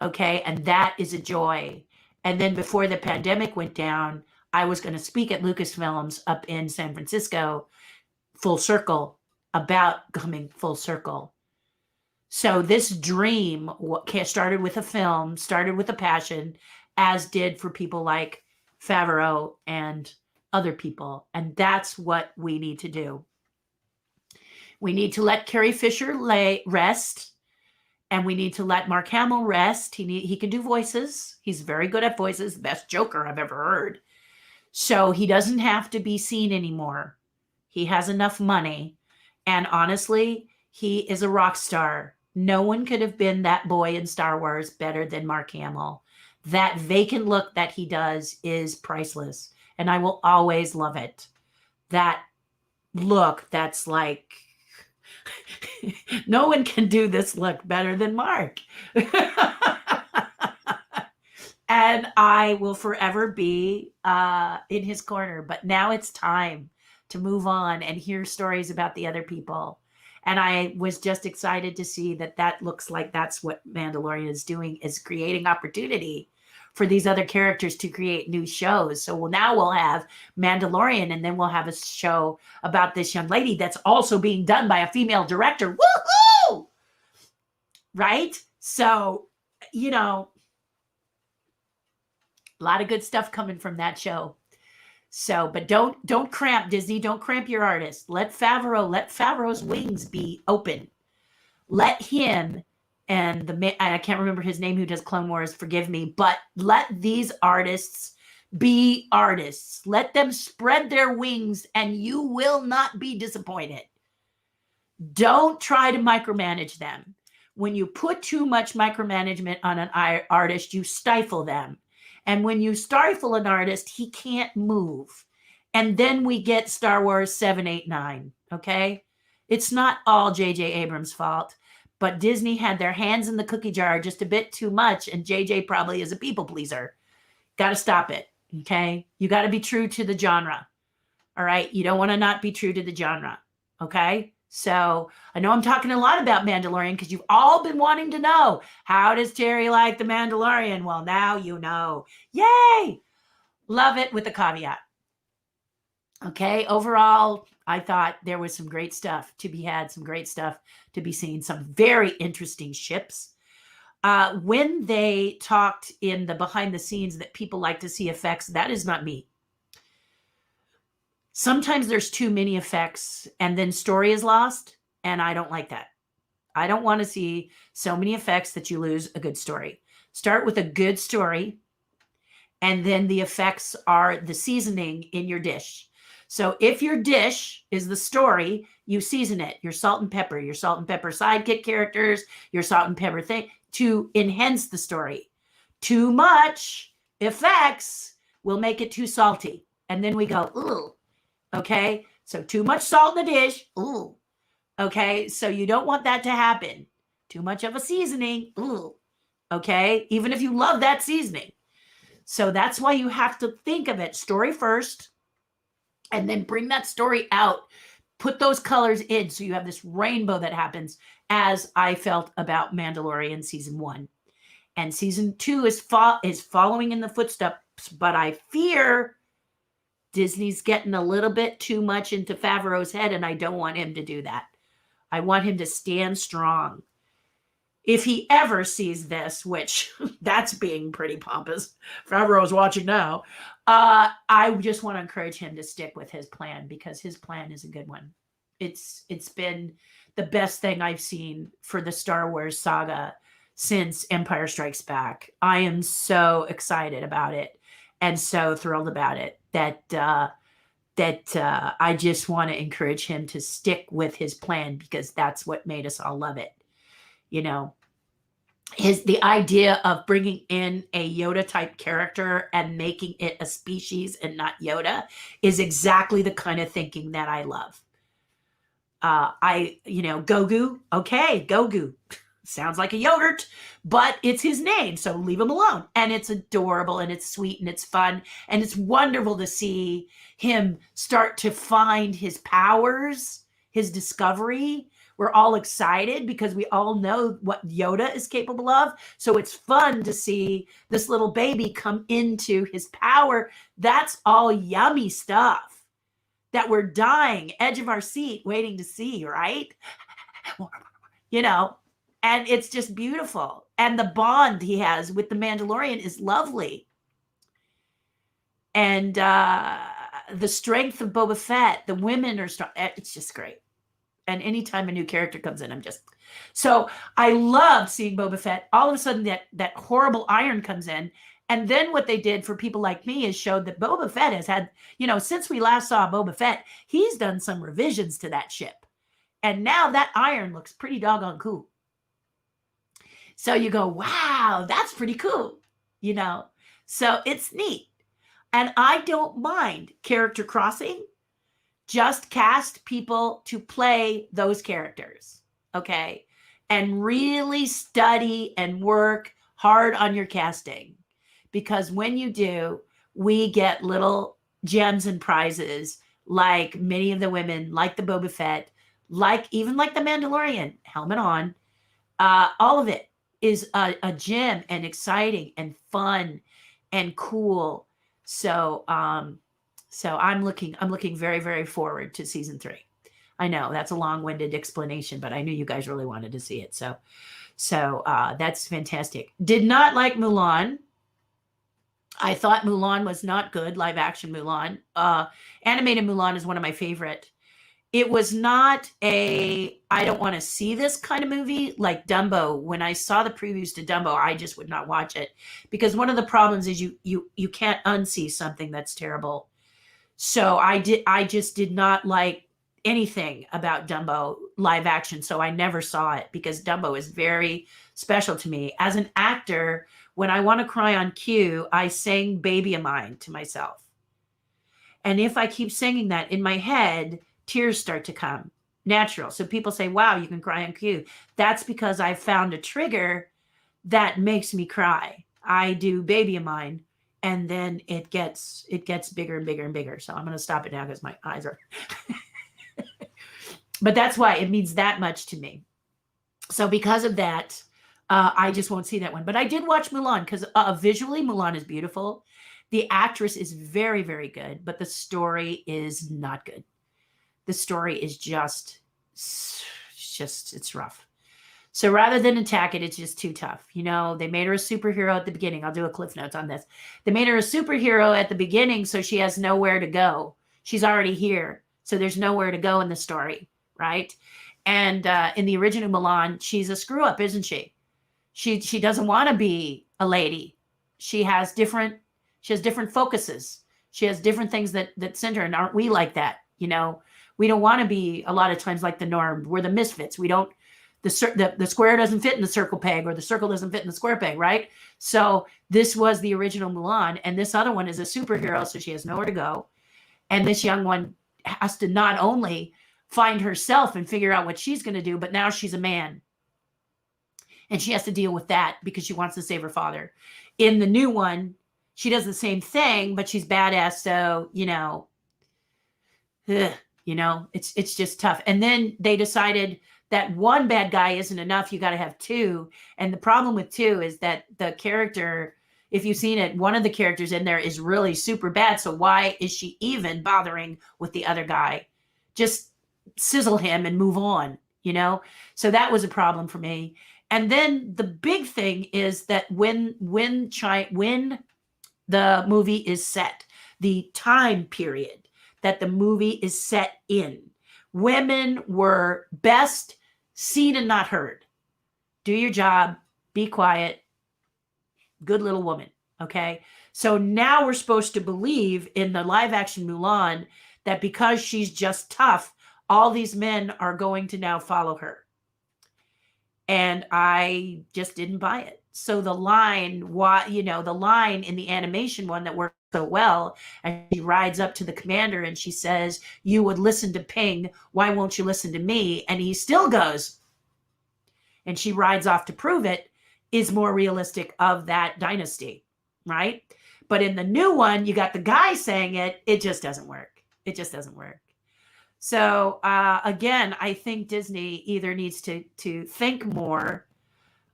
Okay, and that is a joy. And then before the pandemic went down, I was going to speak at Lucasfilms up in San Francisco, full circle, about coming full circle. So this dream started with a film, started with a passion, as did for people like Favreau and other people. And that's what we need to do. We need to let Carrie Fisher rest, and we need to let Mark Hamill rest. He can do voices. He's very good at voices, the best Joker I've ever heard. So he doesn't have to be seen anymore. He has enough money. And honestly, he is a rock star. No one could have been that boy in Star Wars better than Mark Hamill. That vacant look that he does is priceless. And I will always love it. That look that's like, no one can do this look better than Mark. And I will forever be in his corner. But now it's time to move on and hear stories about the other people. And I was just excited to see that that looks like that's what Mandalorian is doing, is creating opportunity for these other characters to create new shows. So now we'll have Mandalorian, and then we'll have a show about this young lady that's also being done by a female director. Woohoo! Right? So, you know, a lot of good stuff coming from that show. So, but don't cramp, Disney. Don't cramp your artist. Let Favreau's wings be open. Let him and I can't remember his name who does Clone Wars, forgive me, but let these artists be artists. Let them spread their wings and you will not be disappointed. Don't try to micromanage them. When you put too much micromanagement on an artist, you stifle them. And when you stifle an artist, he can't move. And then we get Star Wars 7, 8, 9. Okay? It's not all J.J. Abrams' fault, but Disney had their hands in the cookie jar just a bit too much, and J.J. probably is a people pleaser. Got to stop it. Okay? You got to be true to the genre. All right? You don't want to not be true to the genre. Okay? So I know I'm talking a lot about Mandalorian because you've all been wanting to know, how does Terri like the Mandalorian? Well, now you know. Yay! Love it with a caveat. Okay, overall, I thought there was some great stuff to be had, some great stuff to be seen, some very interesting ships. When they talked in the behind the scenes that people like to see effects, that is not me. Sometimes there's too many effects and then story is lost, and I don't like that. I don't want to see so many effects that you lose a good story. Start with a good story, and then the effects are the seasoning in your dish. So if your dish is the story, you season it. Your salt and pepper sidekick characters, your salt and pepper thing to enhance the story. Too much effects will make it too salty. And then we go, ooh. Okay, so too much salt in the dish. Ooh. Okay, so you don't want that to happen. Too much of a seasoning. Ooh. Okay, even if you love that seasoning. So that's why you have to think of it story first, and then bring that story out. Put those colors in so you have this rainbow that happens, as I felt about Mandalorian season 1. And season 2 is following in the footsteps, but I fear Disney's getting a little bit too much into Favreau's head, and I don't want him to do that. I want him to stand strong. If he ever sees this, which that's being pretty pompous, Favreau's watching now, I just want to encourage him to stick with his plan, because his plan is a good one. It's been the best thing I've seen for the Star Wars saga since Empire Strikes Back. I am so excited about it and so thrilled about it that I just want to encourage him to stick with his plan, because that's what made us all love it. You know, the idea of bringing in a Yoda type character and making it a species and not Yoda is exactly the kind of thinking that I love. Gogu, okay, Gogu. Sounds like a yogurt, but it's his name, so leave him alone. And it's adorable, and it's sweet, and it's fun, and it's wonderful to see him start to find his powers, his discovery. We're all excited because we all know what Yoda is capable of. So it's fun to see this little baby come into his power. That's all yummy stuff that we're dying, edge of our seat, waiting to see, right? You know, and it's just beautiful. And the bond he has with the Mandalorian is lovely. And the strength of Boba Fett, the women are strong. It's just great. And anytime a new character comes in, so I love seeing Boba Fett. All of a sudden that horrible iron comes in, And then what they did for people like me is showed that Boba Fett has had, since we last saw Boba Fett, he's done some revisions to that ship. And now that iron looks pretty doggone cool. So you go, wow, that's pretty cool, So it's neat. And I don't mind character crossing. Just cast people to play those characters, okay? And really study and work hard on your casting. Because when you do, we get little gems and prizes like many of the women, like the Boba Fett, even like the Mandalorian, helmet on. All of it is a gem and exciting and fun and cool. So I'm looking very, very forward to season 3. I know that's a long-winded explanation, but I knew you guys really wanted to see it. So that's fantastic. Did not like Mulan. I thought Mulan was not good, live action Mulan. Animated Mulan is one of my favorite. It was not I don't want to see this kind of movie like Dumbo. When I saw the previews to Dumbo, I just would not watch it because one of the problems is you can't unsee something that's terrible. So I just did not like anything about Dumbo live action. So I never saw it because Dumbo is very special to me. As an actor, when I want to cry on cue, I sing Baby of Mine to myself. And if I keep singing that in my head, tears start to come natural. So people say, wow, you can cry on cue. That's because I found a trigger that makes me cry. I do Baby of Mine. And then it gets bigger and bigger and bigger. So I'm going to stop it now because my eyes are. But that's why it means that much to me. So because of that, I just won't see that one. But I did watch Mulan because visually Mulan is beautiful. The actress is very, very good, but the story is not good. The story is it's rough. So rather than attack it, it's just too tough. They made her a superhero at the beginning. I'll do a cliff notes on this. They made her a superhero at the beginning, so she has nowhere to go. She's already here, so there's nowhere to go in the story, right? And in the original Mulan, she's a screw up, isn't she? She doesn't want to be a lady. She has different focuses. She has different things that center, and aren't we like that? We don't want to be a lot of times like the norm. We're the misfits. We don't. The square doesn't fit in the circle peg, or the circle doesn't fit in the square peg, right? So this was the original Mulan, and this other one is a superhero, so she has nowhere to go. And this young one has to not only find herself and figure out what she's going to do, but now she's a man. And she has to deal with that because she wants to save her father. In the new one, she does the same thing, but she's badass, so, it's just tough. And then they decided that one bad guy isn't enough. You got to have two. And the problem with two is that the character, if you've seen it, one of the characters in there is really super bad. So why is she even bothering with the other guy? Just sizzle him and move on, So that was a problem for me. And then the big thing is that when the movie is set, the time period that the movie is set in, women were best seen and not heard. Do your job, be quiet, good little woman, okay? So now we're supposed to believe in the live action Mulan that because she's just tough, all these men are going to now follow her. And I just didn't buy it. So the line in the animation one that worked so well, and she rides up to the commander and she says, you would listen to Ping, why won't you listen to me? And he still goes, and she rides off to prove it, is more realistic of that dynasty, right? But in the new one, you got the guy saying it just doesn't work. It just doesn't work. So again, I think Disney either needs to think more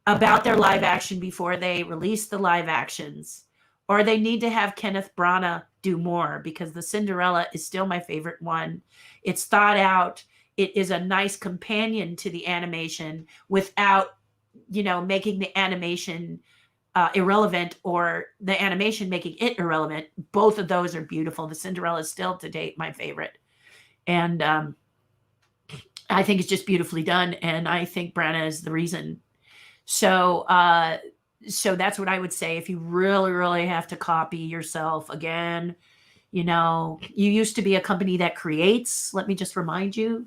about their live action before they release the live actions, or they need to have Kenneth Branagh do more, because the Cinderella is still my favorite one. It's thought out. It is a nice companion to the animation without, making the animation irrelevant, or the animation making it irrelevant. Both of those are beautiful. The Cinderella is still to date my favorite. And I think it's just beautifully done. And I think Branagh is the reason. So So that's what I would say. If you really, really have to copy yourself again, you used to be a company that creates. Let me just remind you,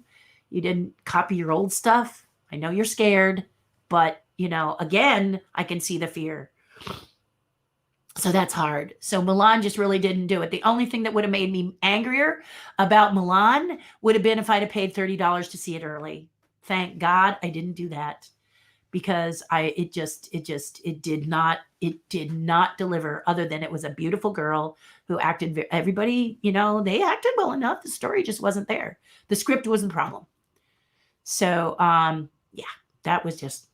you didn't copy your old stuff. I know you're scared, but again, I can see the fear. So that's hard. So Milan just really didn't do it. The only thing that would have made me angrier about Milan would have been if I'd have paid $30 to see it early. Thank God I didn't do that, because it did not deliver, other than it was a beautiful girl who acted, everybody, they acted well enough. The story just wasn't there. The script was the problem. So, yeah, that was just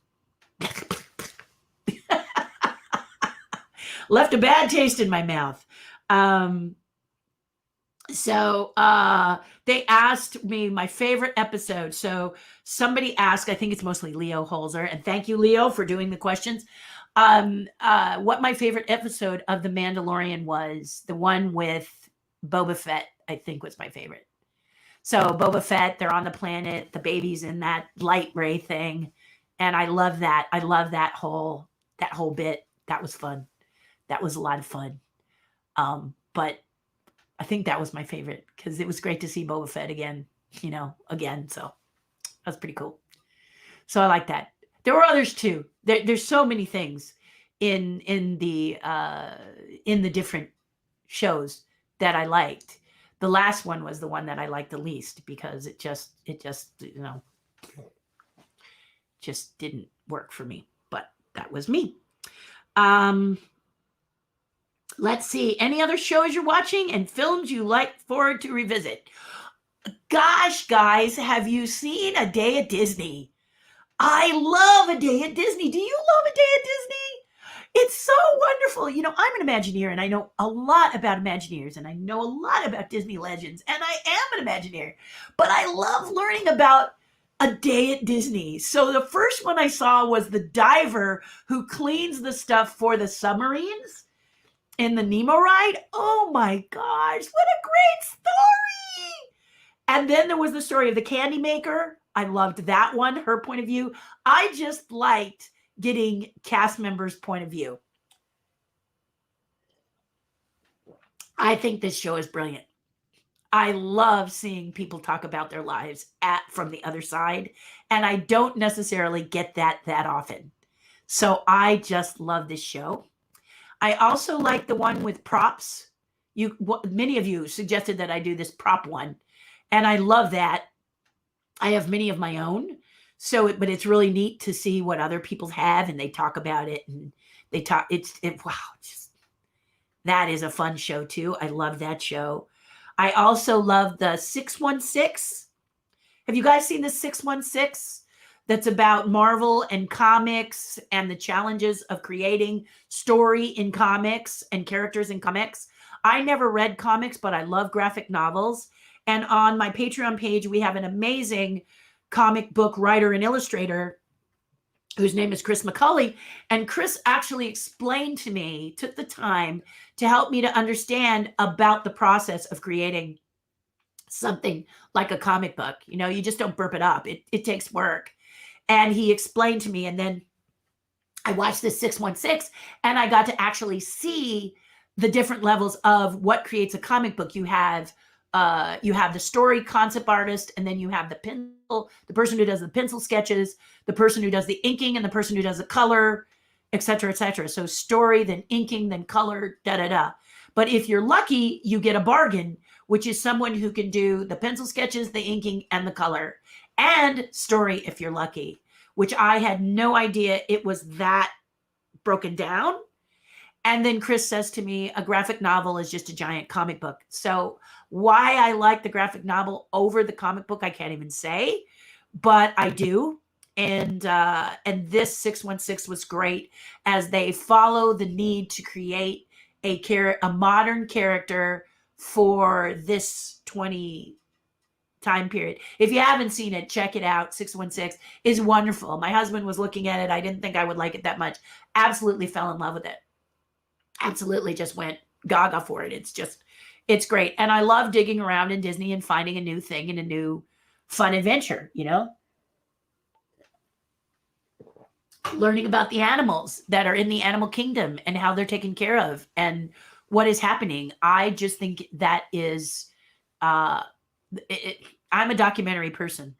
left a bad taste in my mouth. So they asked me my favorite episode. So somebody asked, I think it's mostly Leo Holzer, and thank you, Leo, for doing the questions. What my favorite episode of The Mandalorian was. The one with Boba Fett, I think, was my favorite. So Boba Fett, they're on the planet, the baby's in that light ray thing, and I love that. I love that whole bit. That was fun. That was a lot of fun. But I think that was my favorite, because it was great to see Boba Fett again. So that's pretty cool. So I like that. There were others too. There's so many things in the different shows that I liked. The last one was the one that I liked the least, because it just just didn't work for me. But that was me. Let's see. Any other shows you're watching and films you look forward to revisit? Gosh, guys, have you seen A Day at Disney? I love A Day at Disney. Do you love A Day at Disney? It's so wonderful. I'm an Imagineer, and I know a lot about Imagineers, and I know a lot about Disney legends, and I am an Imagineer. But I love learning about A Day at Disney. So the first one I saw was the diver who cleans the stuff for the submarines in the Nemo ride. Oh my gosh, what a great story. And then there was the story of the candy maker. I loved that one, her point of view. I just liked getting cast members' point of view. I think this show is brilliant. I love seeing people talk about their lives from the other side, and I don't necessarily get that often. So I just love this show. I also like the one with props. Many of you suggested that I do this prop one, and I love that. I have many of my own, but it's really neat to see what other people have, and they talk about it, and they talk. That is a fun show too. I love that show. I also love the 616. Have you guys seen the 616? That's about Marvel and comics and the challenges of creating story in comics and characters in comics. I never read comics, but I love graphic novels. And on my Patreon page, we have an amazing comic book writer and illustrator whose name is Chris McCulley. And Chris actually explained to me, took the time to help me to understand about the process of creating something like a comic book. You just don't burp it up. It takes work. And he explained to me, and then I watched this 616, and I got to actually see the different levels of what creates a comic book. You have the story concept artist, and then you have the person who does the pencil sketches, the person who does the inking, and the person who does the color, et cetera, et cetera. So story, then inking, then color, da-da-da. But if you're lucky, you get a bargain, which is someone who can do the pencil sketches, the inking, and the color, and story if you're lucky, which I had no idea it was that broken down. And then Chris says to me, a graphic novel is just a giant comic book. So why I like the graphic novel over the comic book, I can't even say, but I do. And this 616 was great, as they follow the need to create a modern character for this 20 time period. If you haven't seen it, check it out. 616 is wonderful. My husband was looking at it. I didn't think I would like it that much. Absolutely fell in love with it. Absolutely just went gaga for it. It's great. And I love digging around in Disney and finding a new thing and a new fun adventure, learning about the animals that are in the animal kingdom and how they're taken care of and what is happening. I just think that is, uh, I'm a documentary person.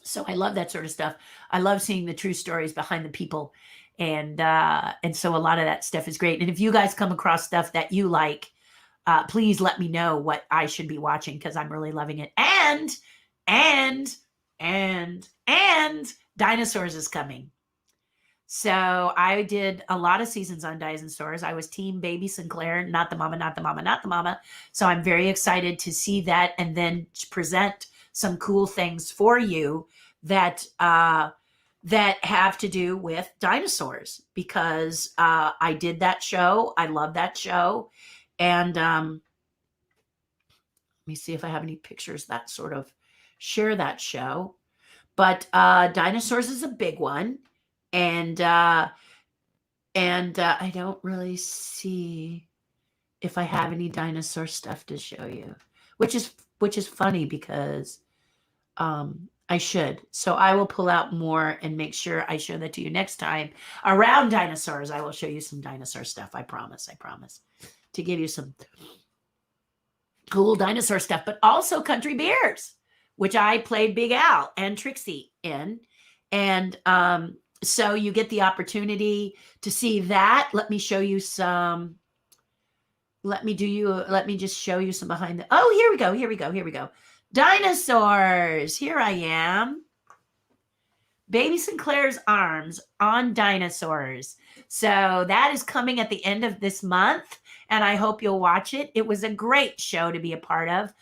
So I love that sort of stuff. I love seeing the true stories behind the people. And so a lot of that stuff is great. And if you guys come across stuff that you like, please let me know what I should be watching because I'm really loving it. And dinosaurs is coming. So I did a lot of seasons on dinosaurs. I was team baby Sinclair, not the mama, not the mama, not the mama. So I'm very excited to see that and then present some cool things for you that that have to do with dinosaurs because I did that show. I love that show. And let me see if I have any pictures that sort of share that show. But dinosaurs is a big one. And I don't really see if I have any dinosaur stuff to show you, which is funny because I should. So I will pull out more and make sure I show that to you next time. Around dinosaurs, I will show you some dinosaur stuff. I promise to give you some cool dinosaur stuff, but also country bears, which I played Big Al and Trixie in. And so you get the opportunity to see that. Let me show you some. Let me just show you some behind the. Oh, here we go. Dinosaurs. Here I am. Baby Sinclair's arms on dinosaurs. So that is coming at the end of this month, and I hope you'll watch it. It was a great show to be a part of.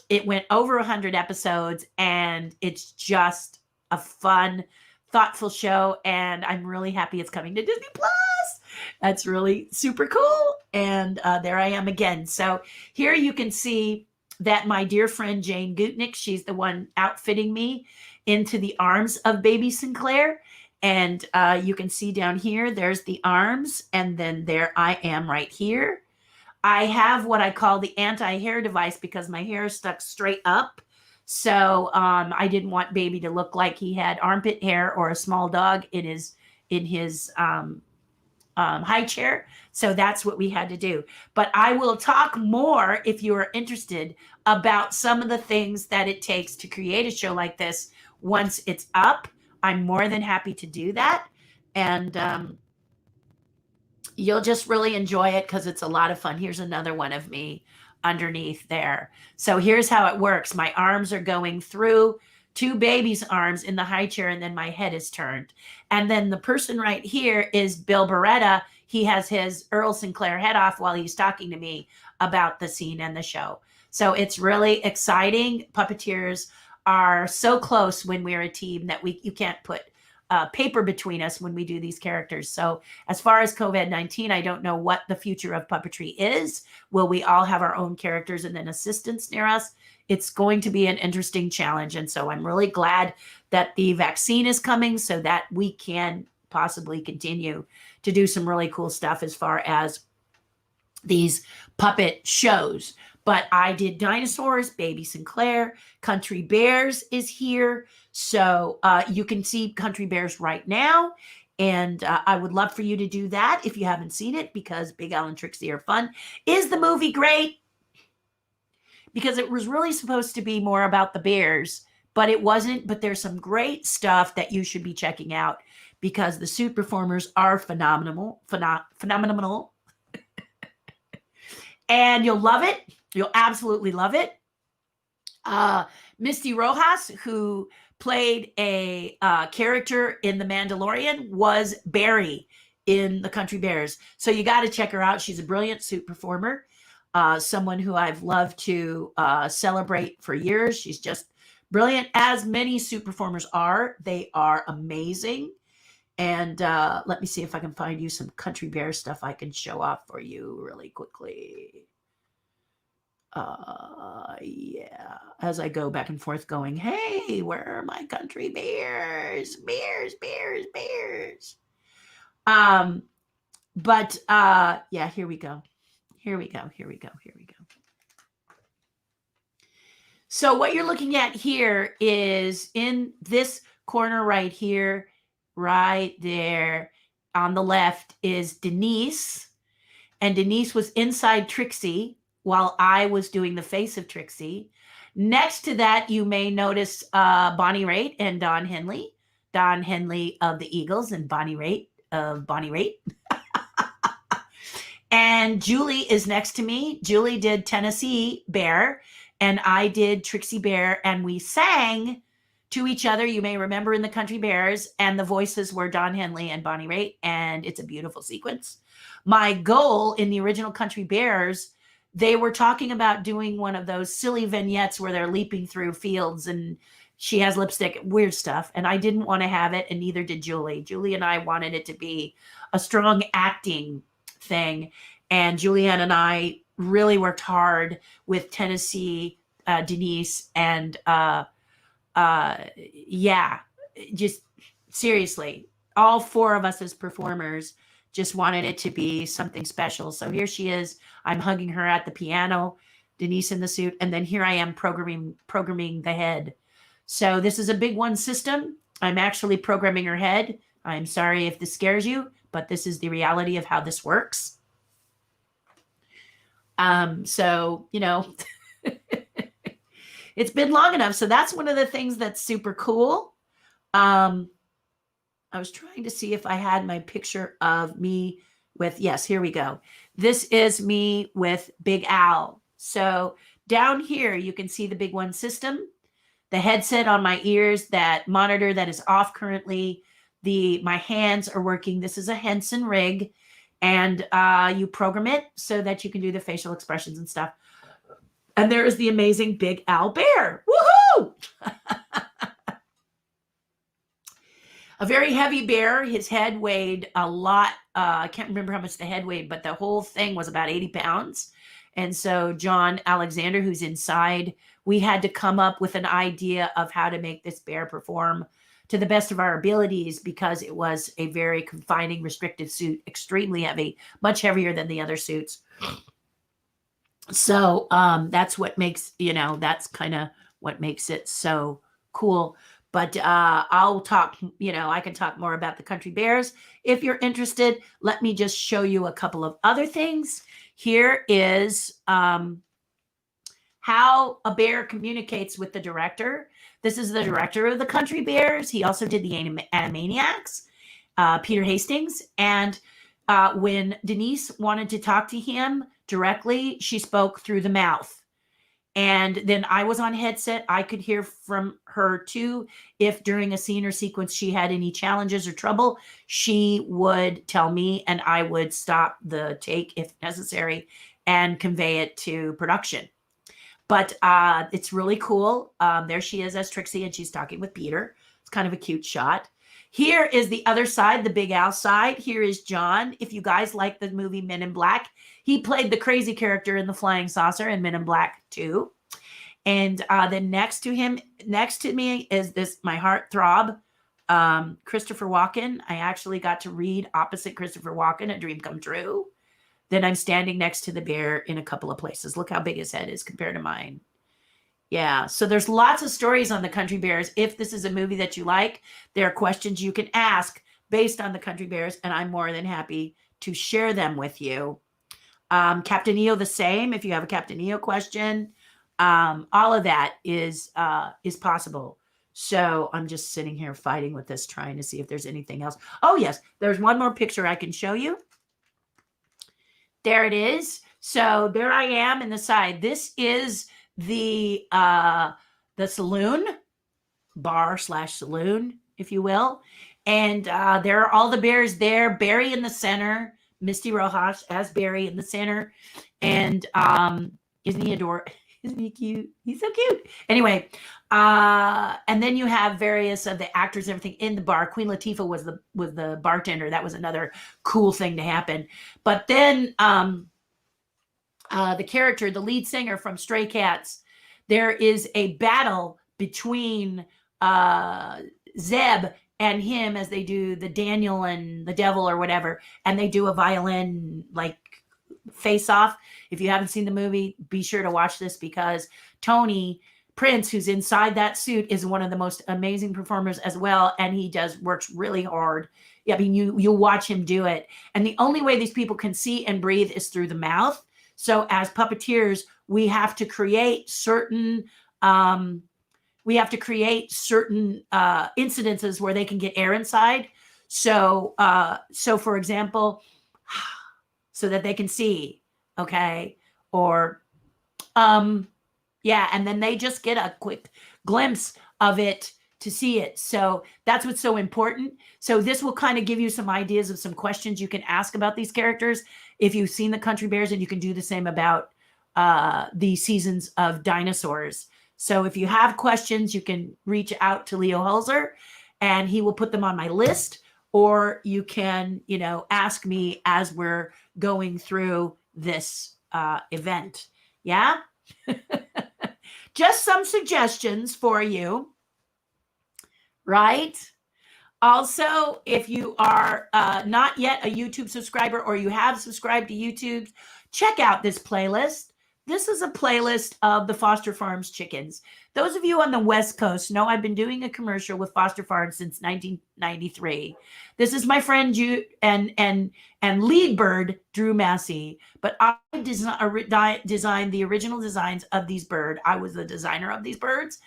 It went over 100 episodes, and it's just a fun, thoughtful show, and I'm really happy it's coming to Disney Plus. That's really super cool. And there I am again. So here you can see that my dear friend Jane Gutnick, she's the one outfitting me into the arms of baby Sinclair. And you can see down here, there's the arms, and then there I am right here. I have what I call the anti-hair device because my hair is stuck straight up. So I didn't want baby to look like he had armpit hair or a small dog in his high chair. So that's what we had to do. But I will talk more if you are interested about some of the things that it takes to create a show like this once it's up. I'm more than happy to do that. And you'll just really enjoy it because it's a lot of fun. Here's another one of me underneath there. So here's how it works. My arms are going through two babies' arms in the high chair, and then my head is turned. And then the person right here is Bill Beretta. He has his Earl Sinclair head off while he's talking to me about the scene and the show. So it's really exciting. Puppeteers are so close when we're a team that you can't put paper between us when we do these characters. So as far as COVID-19, I don't know what the future of puppetry is. Will we all have our own characters and then assistants near us? It's going to be an interesting challenge. And so I'm really glad that the vaccine is coming so that we can possibly continue to do some really cool stuff as far as these puppet shows. But I did dinosaurs, baby Sinclair, country bears is here. So you can see country bears right now. And I would love for you to do that if you haven't seen it because Big Al and Trixie are fun. Is the movie great? Because it was really supposed to be more about the bears, but it wasn't. But there's some great stuff that you should be checking out because the suit performers are phenomenal. And you'll love it. You'll absolutely love it. Misty Rojas, who played a character in The Mandalorian, was Barry in the Country Bears. So you got to check her out. She's a brilliant suit performer, someone who I've loved to celebrate for years. She's just brilliant, as many suit performers are. They are amazing. And let me see if I can find you some Country Bear stuff I can show off for you really quickly. Yeah, as I go back and forth going, hey, where are my country bears? Bears. But yeah, here we go. So what you're looking at here is in this corner right here right there on the left is Denise. And Denise was inside Trixie while I was doing the face of Trixie. Next to that, you may notice Bonnie Raitt and Don Henley. Don Henley of the Eagles and Bonnie Raitt of Bonnie Raitt. And Julie is next to me. Julie did Tennessee Bear, and I did Trixie Bear, and we sang to each other. You may remember in the Country Bears, and the voices were Don Henley and Bonnie Raitt, and it's a beautiful sequence. My goal in the original Country Bears, they were talking about doing one of those silly vignettes where they're leaping through fields and she has lipstick, weird stuff. And I didn't want to have it, and neither did Julie. Julie and I wanted it to be a strong acting thing. And Julianne and I really worked hard with Tennessee, Denise, and yeah, just seriously, all four of us as performers just wanted it to be something special. So here she is. I'm hugging her at the piano, Denise in the suit, and then here I am programming the head. So this is a big one system. I'm actually programming her head. I'm sorry if this scares you, but this is the reality of how this works. So, you know, it's been long enough. So that's one of the things that's super cool. I was trying to see if I had my picture of me with, yes, here we go. This is me with Big Al. So down here, you can see the Big One system, the headset on my ears, that monitor that is off currently. My hands are working. This is a Henson rig, and you program it so that you can do the facial expressions and stuff. And there is the amazing Big Al Bear. Woohoo! A very heavy bear. His head weighed a lot. I can't remember how much the head weighed, but the whole thing was about 80 pounds. And so John Alexander, who's inside, we had to come up with an idea of how to make this bear perform to the best of our abilities, because it was a very confining, restrictive suit, extremely heavy, much heavier than the other suits. So that's what makes, that's kind of what makes it so cool. But I'll talk, I can talk more about the Country Bears. If you're interested, let me just show you a couple of other things. Here is how a bear communicates with the director. This is the director of the Country Bears. He also did the Animaniacs, Peter Hastings. And when Denise wanted to talk to him directly, she spoke through the mouth. And then I was on headset. I could hear from her too. If during a scene or sequence she had any challenges or trouble, she would tell me, and I would stop the take if necessary and convey it to production. But it's really cool. There she is as Trixie, and she's talking with Peter. It's kind of a cute shot. Here is the other side, the Big Al side. Here is John. If you guys like the movie Men in Black, he played the crazy character in the Flying Saucer in Men in Black 2. And then next to me is my heartthrob, Christopher Walken. I actually got to read opposite Christopher Walken, A Dream Come True. Then I'm standing next to the bear in a couple of places. Look how big his head is compared to mine. Yeah, so there's lots of stories on the Country Bears. If this is a movie that you like, there are questions you can ask based on the Country Bears, and I'm more than happy to share them with you. Captain EO the same. If you have a Captain EO question, all of that is possible. So I'm just sitting here fighting with this, trying to see if there's anything else. Oh, yes, there's one more picture I can show you. There it is. So there I am in the side. This is the saloon, bar/saloon, if you will. And there are all the bears there. Barry in the center, Misty Rojas as Barry in the center. And isn't he adorable? Isn't he cute? He's so cute. Anyway, and then you have various of the actors and everything in the bar. Queen Latifah was the bartender. That was another cool thing to happen. But then the character, the lead singer from Stray Cats, there is a battle between Zeb and him as they do the Daniel and the Devil or whatever, and they do a violin face off. If you haven't seen the movie, be sure to watch this, because Tony Prince, who's inside that suit, is one of the most amazing performers as well, and he works really hard. I mean, you'll watch him do it. And the only way these people can see and breathe is through the mouth. So as puppeteers, we have to create certain incidences where they can get air inside. So for example, so that they can see, okay, or yeah, and then they just get a quick glimpse of it to see it. So that's what's so important. So this will kind of give you some ideas of some questions you can ask about these characters if you've seen the Country Bears, and you can do the same about the Seasons of Dinosaurs. So if you have questions, you can reach out to Leo Hulzer and he will put them on my list, or you can, ask me as we're going through this event. Yeah. Just some suggestions for you, right? Also, if you are not yet a YouTube subscriber, or you have subscribed to YouTube, check out this playlist. This is a playlist of the Foster Farms chickens. Those of you on the West Coast know I've been doing a commercial with Foster Farms since 1993. This is my friend and lead bird Drew Massey, but I designed the original designs of these birds. I was the designer of these birds,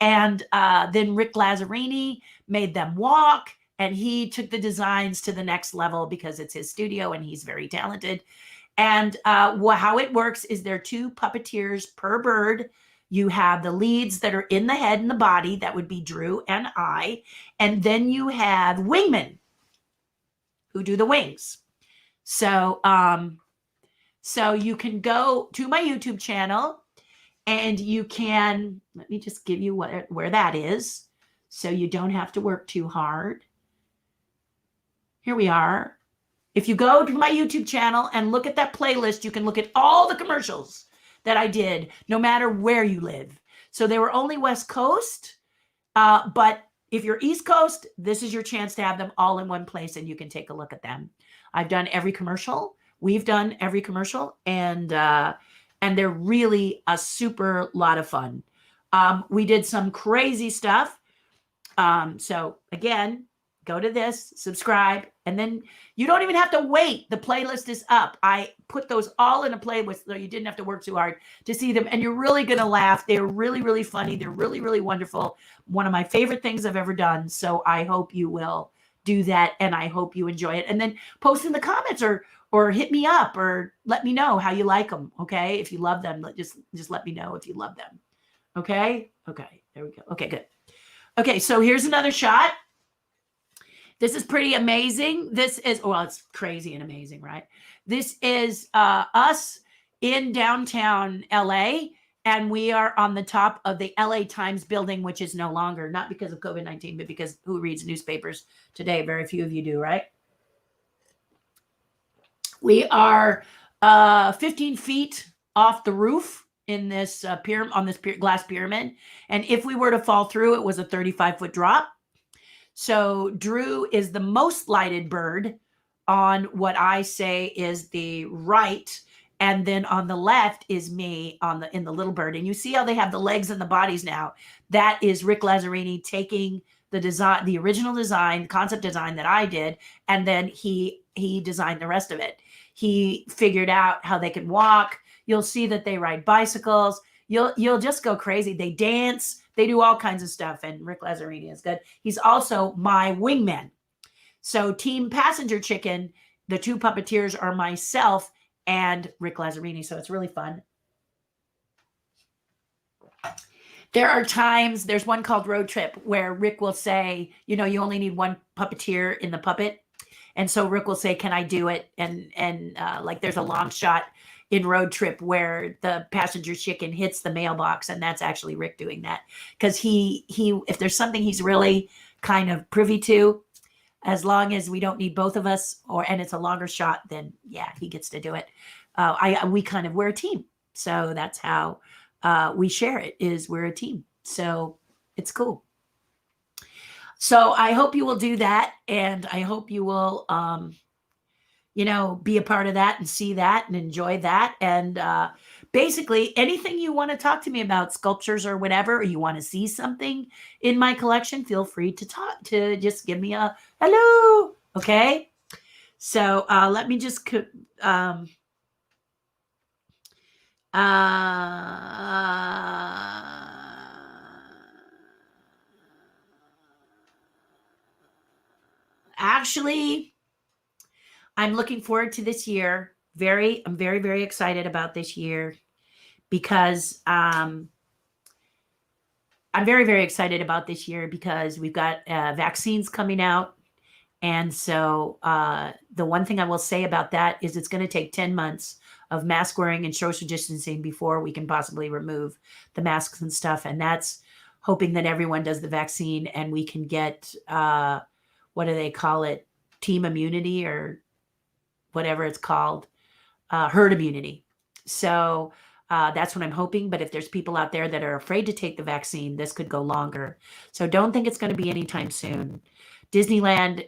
and then Rick Lazzarini made them walk, and he took the designs to the next level because it's his studio and he's very talented. And how it works is there are 2 puppeteers per bird. You have the leads that are in the head and the body. That would be Drew and I. And then you have wingmen who do the wings. So, so you can go to my YouTube channel and you can, let me just give you where that is so you don't have to work too hard. Here we are. If you go to my YouTube channel and look at that playlist, you can look at all the commercials that I did, no matter where you live. So they were only West Coast, but if you're East Coast, this is your chance to have them all in one place and you can take a look at them. I've done every commercial. We've done every commercial, and they're really a super lot of fun. We did some crazy stuff. So again, go to this, subscribe, and then you don't even have to wait. The playlist is up. I put those all in a playlist so you didn't have to work too hard to see them. And you're really going to laugh. They're really, really funny. They're really, really wonderful. One of my favorite things I've ever done. So I hope you will do that, and I hope you enjoy it. And then post in the comments or hit me up or let me know how you like them. Okay. If you love them, just let me know if you love them. Okay. Okay. There we go. Okay, good. Okay. So here's another shot. This is pretty amazing. This is, well, it's crazy and amazing, right? This is us in downtown LA, and we are on the top of the LA Times building, which is no longer, not because of COVID-19, but because who reads newspapers today? Very few of you do, right? We are 15 feet off the roof in this pyramid, on this glass pyramid. And if we were to fall through, it was a 35-foot drop. So Drew is the most lighted bird on what I say is the right. And then on the left is me in the little bird. And you see how they have the legs and the bodies now. That is Rick Lazzarini taking the design, the original design, concept design that I did. And then he designed the rest of it. He figured out how they can walk. You'll see that they ride bicycles. You'll just go crazy. They dance. They do all kinds of stuff, and Rick Lazzarini is good. He's also my wingman. So Team Passenger Chicken, the 2 puppeteers are myself and Rick Lazzarini, so it's really fun. There are times, there's one called Road Trip, where Rick will say, you only need 1 puppeteer in the puppet. And so Rick will say, can I do it? And like there's a long shot in Road Trip where the passenger chicken hits the mailbox, and that's actually Rick doing that, because he if there's something he's really kind of privy to, as long as we don't need both of us, and it's a longer shot, then yeah, he gets to do it. We're a team, so that's how we share it, is we're a team. So it's cool. So I hope you will do that, and I hope you will be a part of that and see that and enjoy that. And basically anything you want to talk to me about, sculptures or whatever, or you want to see something in my collection, feel free to talk, to just give me a hello. Okay. So let me just actually, I'm looking forward to this year. I'm very, very excited about this year because I'm very, very excited about this year because we've got vaccines coming out. And so the one thing I will say about that is it's going to take 10 months of mask wearing and social distancing before we can possibly remove the masks and stuff. And that's hoping that everyone does the vaccine and we can get, what do they call it? Team immunity or whatever it's called, herd immunity. So that's what I'm hoping. But if there's people out there that are afraid to take the vaccine, this could go longer. So don't think it's going to be anytime soon. Disneyland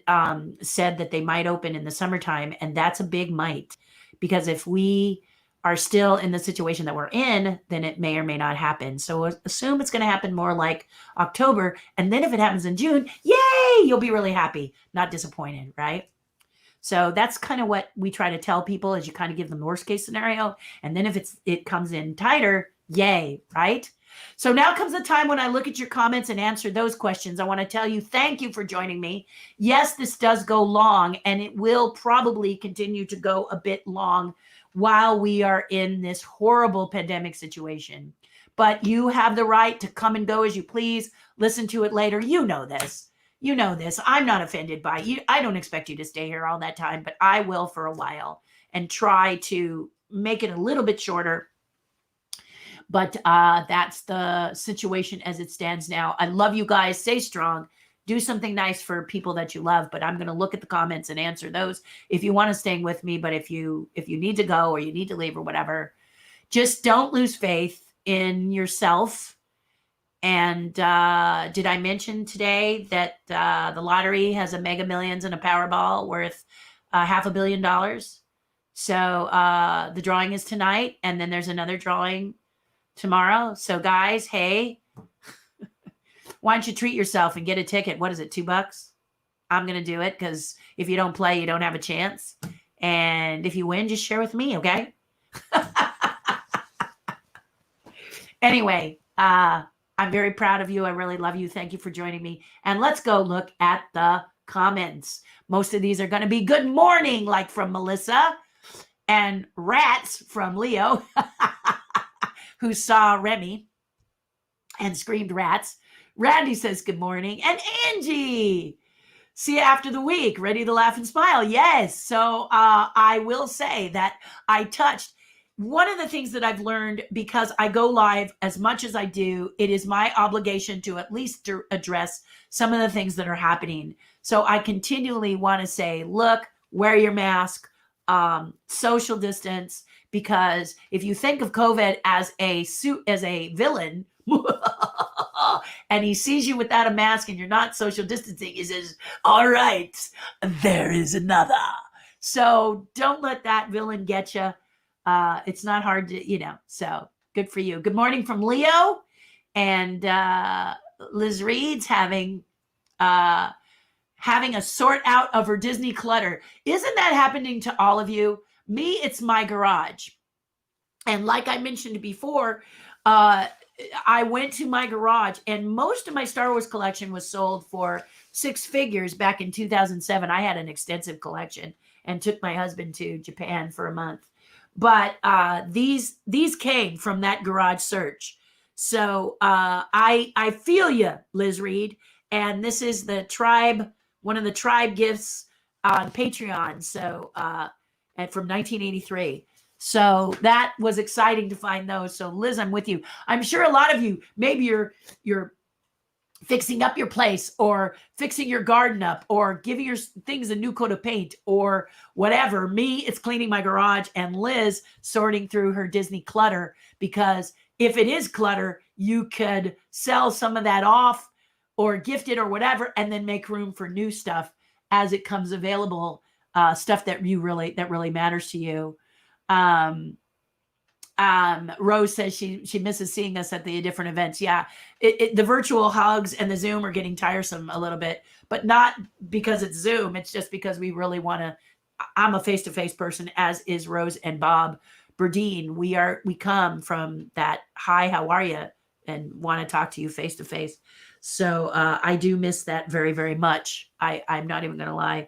said that they might open in the summertime, and that's a big might, because if we are still in the situation that we're in, then it may or may not happen. So assume it's going to happen more like October. And then if it happens in June, yay, you'll be really happy, not disappointed, right? So that's kind of what we try to tell people, is you kind of give them the worst case scenario. And then if it comes in tighter, yay, right? So now comes the time when I look at your comments and answer those questions. I want to tell you, thank you for joining me. Yes, this does go long, and it will probably continue to go a bit long while we are in this horrible pandemic situation. But you have the right to come and go as you please. Listen to it later. You know this. You know this. I'm not offended by you. I don't expect you to stay here all that time, but I will for a while and try to make it a little bit shorter. But that's the situation as it stands now. I love you guys. Stay strong. Do something nice for people that you love. But I'm going to look at the comments and answer those if you want to stay with me. But if you need to go or you need to leave or whatever, just don't lose faith in yourself. And did I mention today that the lottery has a Mega Millions and a Powerball worth $500 million? So the drawing is tonight, and then there's another drawing tomorrow. So guys, hey, why don't you treat yourself and get a ticket? What is it, $2? I'm going to do it, because if you don't play, you don't have a chance. And if you win, just share with me, okay? Anyway, I'm very proud of you. I really love you. Thank you for joining me. And let's go look at the comments. Most of these are going to be good morning, like from Melissa, and rats from Leo, who saw Remy and screamed rats. Randy says good morning. And Angie, see you after the week. Ready to laugh and smile? Yes. So I will say that I touched. One of the things that I've learned, because I go live as much as I do, it is my obligation to at least address some of the things that are happening. So I continually want to say, look, wear your mask, social distance, because if you think of COVID as a villain, and he sees you without a mask and you're not social distancing, he says, all right, there is another. So don't let that villain get you. It's not hard to, so good for you. Good morning from Leo. And Liz Reed's having a sort out of her Disney clutter. Isn't that happening to all of you? Me, it's my garage. And like I mentioned before, I went to my garage, and most of my Star Wars collection was sold for 6 figures back in 2007. I had an extensive collection and took my husband to Japan for a month. But these came from that garage search. So I feel you, Liz Reed. And this is the tribe, one of the tribe gifts on Patreon. So and from 1983. So that was exciting to find those. So Liz, I'm with you. I'm sure a lot of you, maybe you're fixing up your place or fixing your garden up or giving your things a new coat of paint or whatever. Me, it's cleaning my garage, and Liz sorting through her Disney clutter, because if it is clutter, you could sell some of that off or gift it or whatever, and then make room for new stuff as it comes available, stuff that really matters to you. Rose says she misses seeing us at the different events. Yeah, the virtual hugs and the Zoom are getting tiresome a little bit, but not because it's Zoom. It's just because we really want to. I'm a face-to-face person, as is Rose and Bob Burdine. We come from that hi, how are you, and want to talk to you face-to-face. So I do miss that very, very much. I'm not even going to lie.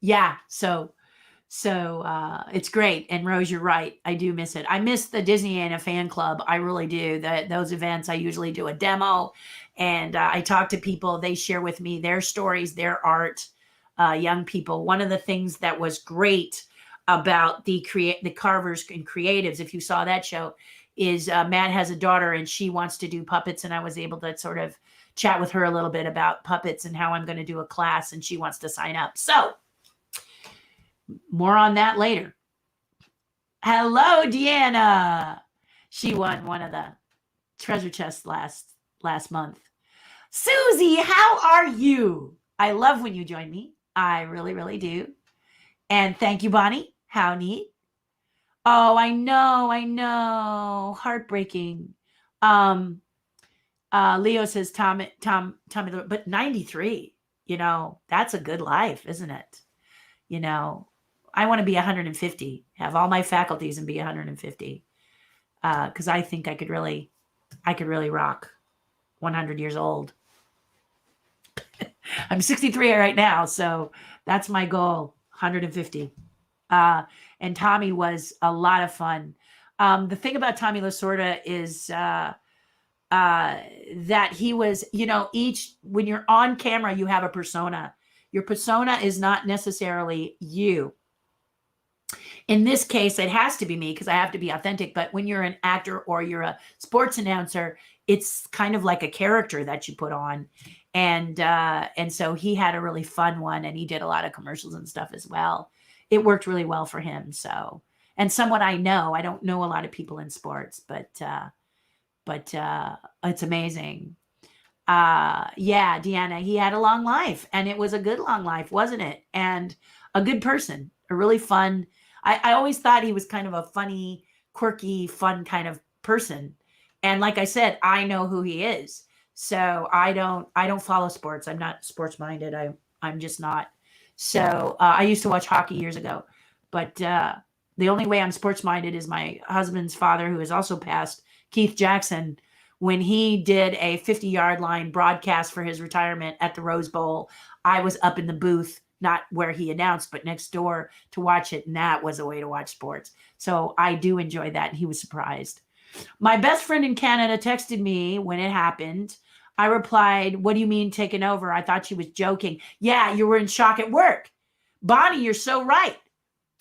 Yeah, so it's great. And Rose, you're right. I do miss it. I miss the Disneyana fan club. I really do. Those events, I usually do a demo, and I talk to people. They share with me their stories, their art, young people. One of the things that was great about the Carvers and Creatives, if you saw that show, is Matt has a daughter and she wants to do puppets, and I was able to sort of chat with her a little bit about puppets and how I'm going to do a class, and she wants to sign up. So more on that later. Hello, Deanna. She won one of the treasure chests last month. Susie, how are you? I love when you join me. I really, really do. And thank you, Bonnie. How neat. Oh, I know. Heartbreaking. Leo says Tommy, but 93, that's a good life, isn't it? I want to be 150, have all my faculties and be 150. Cause I think I could really rock 100 years old. I'm 63 right now. So that's my goal, 150. And Tommy was a lot of fun. The thing about Tommy Lasorda is, that he was, when you're on camera, you have a persona. Your persona is not necessarily you. In this case, it has to be me because I have to be authentic. But when you're an actor or you're a sports announcer, it's kind of like a character that you put on. And so he had a really fun one, and he did a lot of commercials and stuff as well. It worked really well for him. So, and someone I don't know a lot of people in sports, but it's amazing. Yeah, Deanna, he had a long life, and it was a good long life, wasn't it? And a good person, a really fun. I always thought he was kind of a funny, quirky, fun kind of person. And like I said, I know who he is. So I don't follow sports. I'm not sports minded. I'm just not. So I used to watch hockey years ago, but the only way I'm sports minded is my husband's father, who has also passed, Keith Jackson, when he did a 50-yard line broadcast for his retirement at the Rose Bowl. I was up in the booth, not where he announced, but next door to watch it. And that was a way to watch sports. So I do enjoy that. And he was surprised. My best friend in Canada texted me when it happened. I replied, "What do you mean taken over?" I thought she was joking. Yeah, you were in shock at work. Bonnie, you're so right.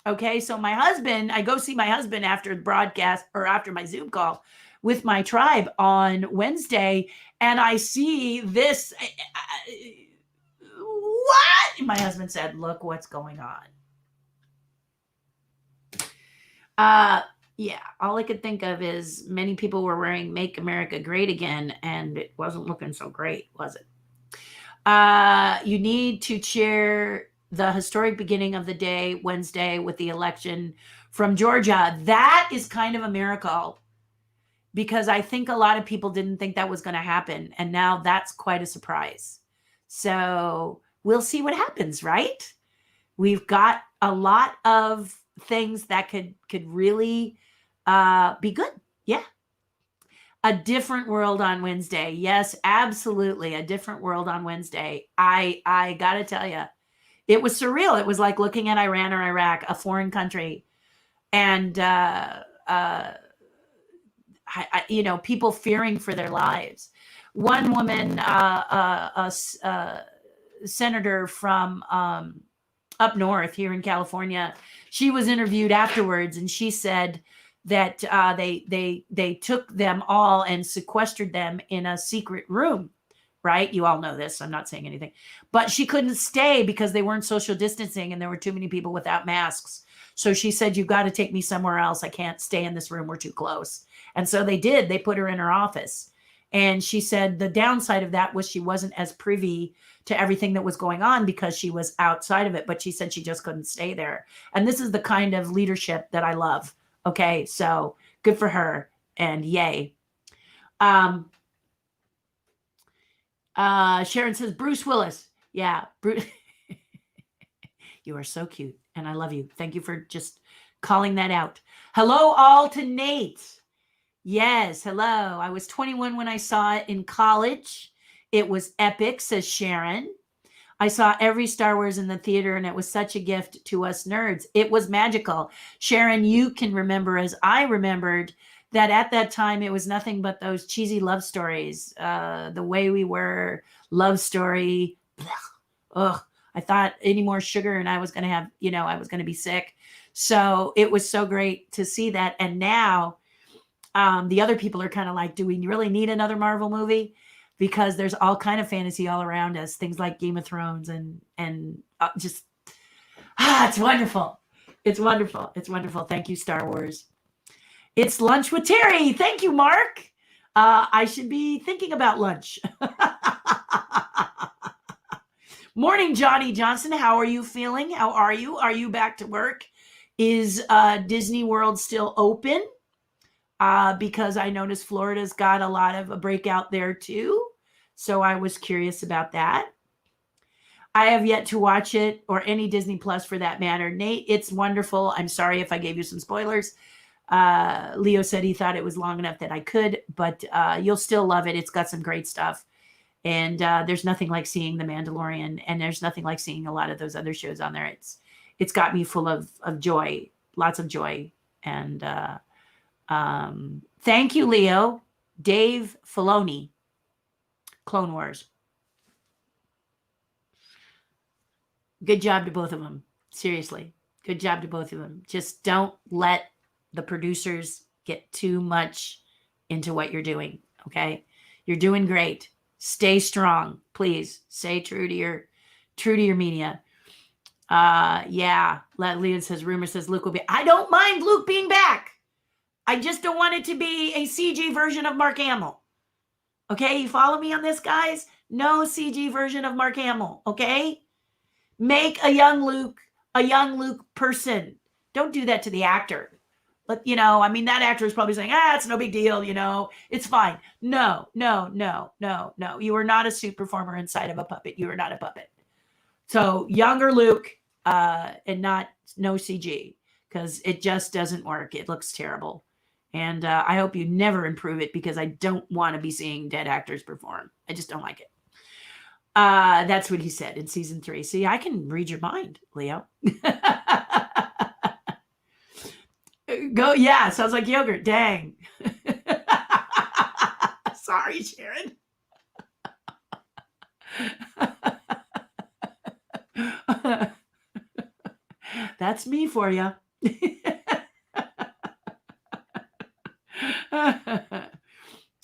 Okay, so my husband, I go see my husband after the broadcast or after my Zoom call with my tribe on Wednesday, and I see this. What? My husband said, "Look what's going on." Yeah, all I could think of is many people were wearing "Make America Great Again," and it wasn't looking so great, was it? You need to cheer the historic beginning of the day, Wednesday, with the election from Georgia. That is kind of a miracle, because I think a lot of people didn't think that was going to happen. And now that's quite a surprise. So we'll see what happens, right? We've got a lot of things that could really be good. Yeah. A different world on Wednesday. Yes, absolutely. A different world on Wednesday. I got to tell you, it was surreal. It was like looking at Iran or Iraq, a foreign country. And, people fearing for their lives. One woman, a senator from up north here in California, she was interviewed afterwards, and she said that they took them all and sequestered them in a secret room. Right? You all know this. I'm not saying anything, but she couldn't stay because they weren't social distancing and there were too many people without masks. So she said, "You've got to take me somewhere else. I can't stay in this room. We're too close." And so they did. They put her in her office. And she said the downside of that was she wasn't as privy to everything that was going on because she was outside of it. But she said she just couldn't stay there. And this is the kind of leadership that I love. Okay, so good for her, and yay. Sharon says, Bruce Willis. Yeah, Bruce. You are so cute, and I love you. Thank you for just calling that out. Hello, all to Nate. Yes, hello. I was 21 when I saw it in college. It was epic, says Sharon. I saw every Star Wars in the theater, and it was such a gift to us nerds. It was magical. Sharon, you can remember, as I remembered, that at that time, it was nothing but those cheesy love stories. The Way We Were, love story. Ugh, I thought any more sugar and I was going to have, I was going to be sick. So it was so great to see that. And now the other people are kind of like, do we really need another Marvel movie? Because there's all kind of fantasy all around us, things like Game of Thrones and just, it's wonderful. It's wonderful. It's wonderful. Thank you, Star Wars. It's lunch with Terri. Thank you, Mark. I should be thinking about lunch. Morning, Johnny Johnson. How are you feeling? How are you? Are you back to work? Is Disney World still open? Because I noticed Florida's got a lot of a breakout there too. So I was curious about that. I have yet to watch it, or any Disney Plus for that matter. Nate, it's wonderful. I'm sorry if I gave you some spoilers. Leo said he thought it was long enough that I could, but you'll still love it. It's got some great stuff. And there's nothing like seeing The Mandalorian, and there's nothing like seeing a lot of those other shows on there. It's got me full of joy, lots of joy. And thank you, Leo. Dave Filoni, Clone Wars. Good job to both of them. Seriously, good job to both of them. Just don't let the producers get too much into what you're doing. Okay, you're doing great. Stay strong, please. Stay true to your media. Yeah. Leon says, rumor says Luke will be. I don't mind Luke being back. I just don't want it to be a CG version of Mark Hamill. Okay, you follow me on this, guys? No CG version of Mark Hamill. Okay, make a young Luke person. Don't do that to the actor. But, that actor is probably saying, it's no big deal, it's fine. No. You are not a suit performer inside of a puppet. You are not a puppet. So younger Luke and no CG, because it just doesn't work. It looks terrible. And I hope you never improve it, because I don't want to be seeing dead actors perform. I just don't like it. That's what he said in season 3. See, I can read your mind, Leo. Go, yeah, sounds like yogurt. Dang. Sorry, Sharon. That's me for you.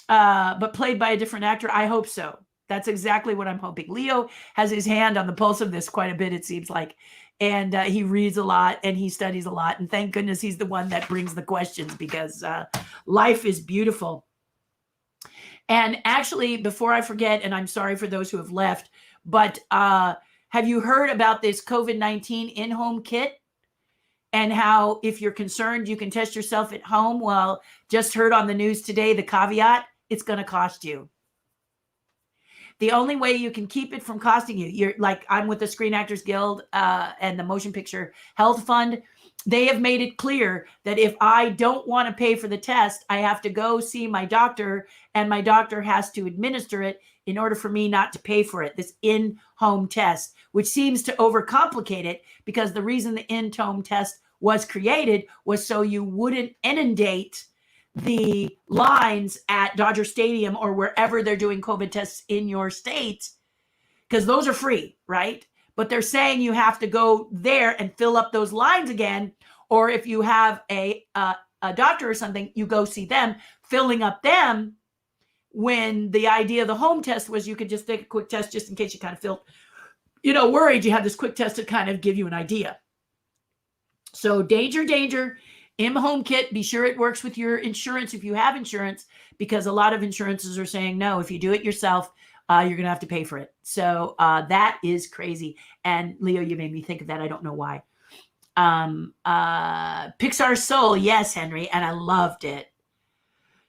But played by a different actor. I hope so. That's exactly what I'm hoping. Leo has his hand on the pulse of this quite a bit, it seems like. And he reads a lot and he studies a lot. And thank goodness he's the one that brings the questions, because life is beautiful. And actually, before I forget, and I'm sorry for those who have left, but have you heard about this COVID-19 in-home kit? And how, if you're concerned, you can test yourself at home? Well, just heard on the news today, the caveat, it's going to cost you. The only way you can keep it from costing you, you're like, I'm with the Screen Actors Guild and the Motion Picture Health Fund. They have made it clear that if I don't want to pay for the test, I have to go see my doctor, and my doctor has to administer it in order for me not to pay for it, this in-home test, which seems to overcomplicate it, because the reason the in-home test was created was so you wouldn't inundate the lines at Dodger Stadium or wherever they're doing COVID tests in your state, because those are free, right? But they're saying you have to go there and fill up those lines again. Or if you have a doctor or something, you go see them, filling up them, when the idea of the home test was you could just take a quick test just in case you kind of felt, worried. You have this quick test to kind of give you an idea. So danger, danger. In-home kit, be sure it works with your insurance if you have insurance, because a lot of insurances are saying, no, if you do it yourself, you're going to have to pay for it. So that is crazy. And Leo, you made me think of that. I don't know why. Pixar Soul. Yes, Henry. And I loved it.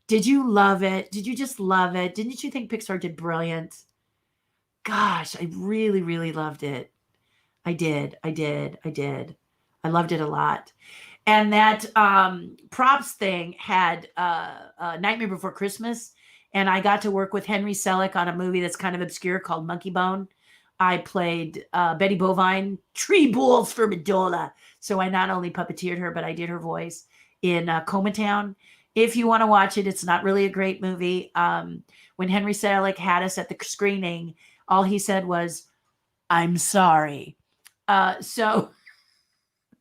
Did you love it? Did you just love it? Didn't you think Pixar did brilliant? Gosh, I really, really loved it. I did. I loved it a lot. And that props thing had Nightmare Before Christmas. And I got to work with Henry Selick on a movie that's kind of obscure called Monkey Bone. I played Betty Bovine, Tree Bulls for Medola. So I not only puppeteered her, but I did her voice in Coma Town. If you want to watch it, it's not really a great movie. When Henry Selick had us at the screening, all he said was, "I'm sorry." So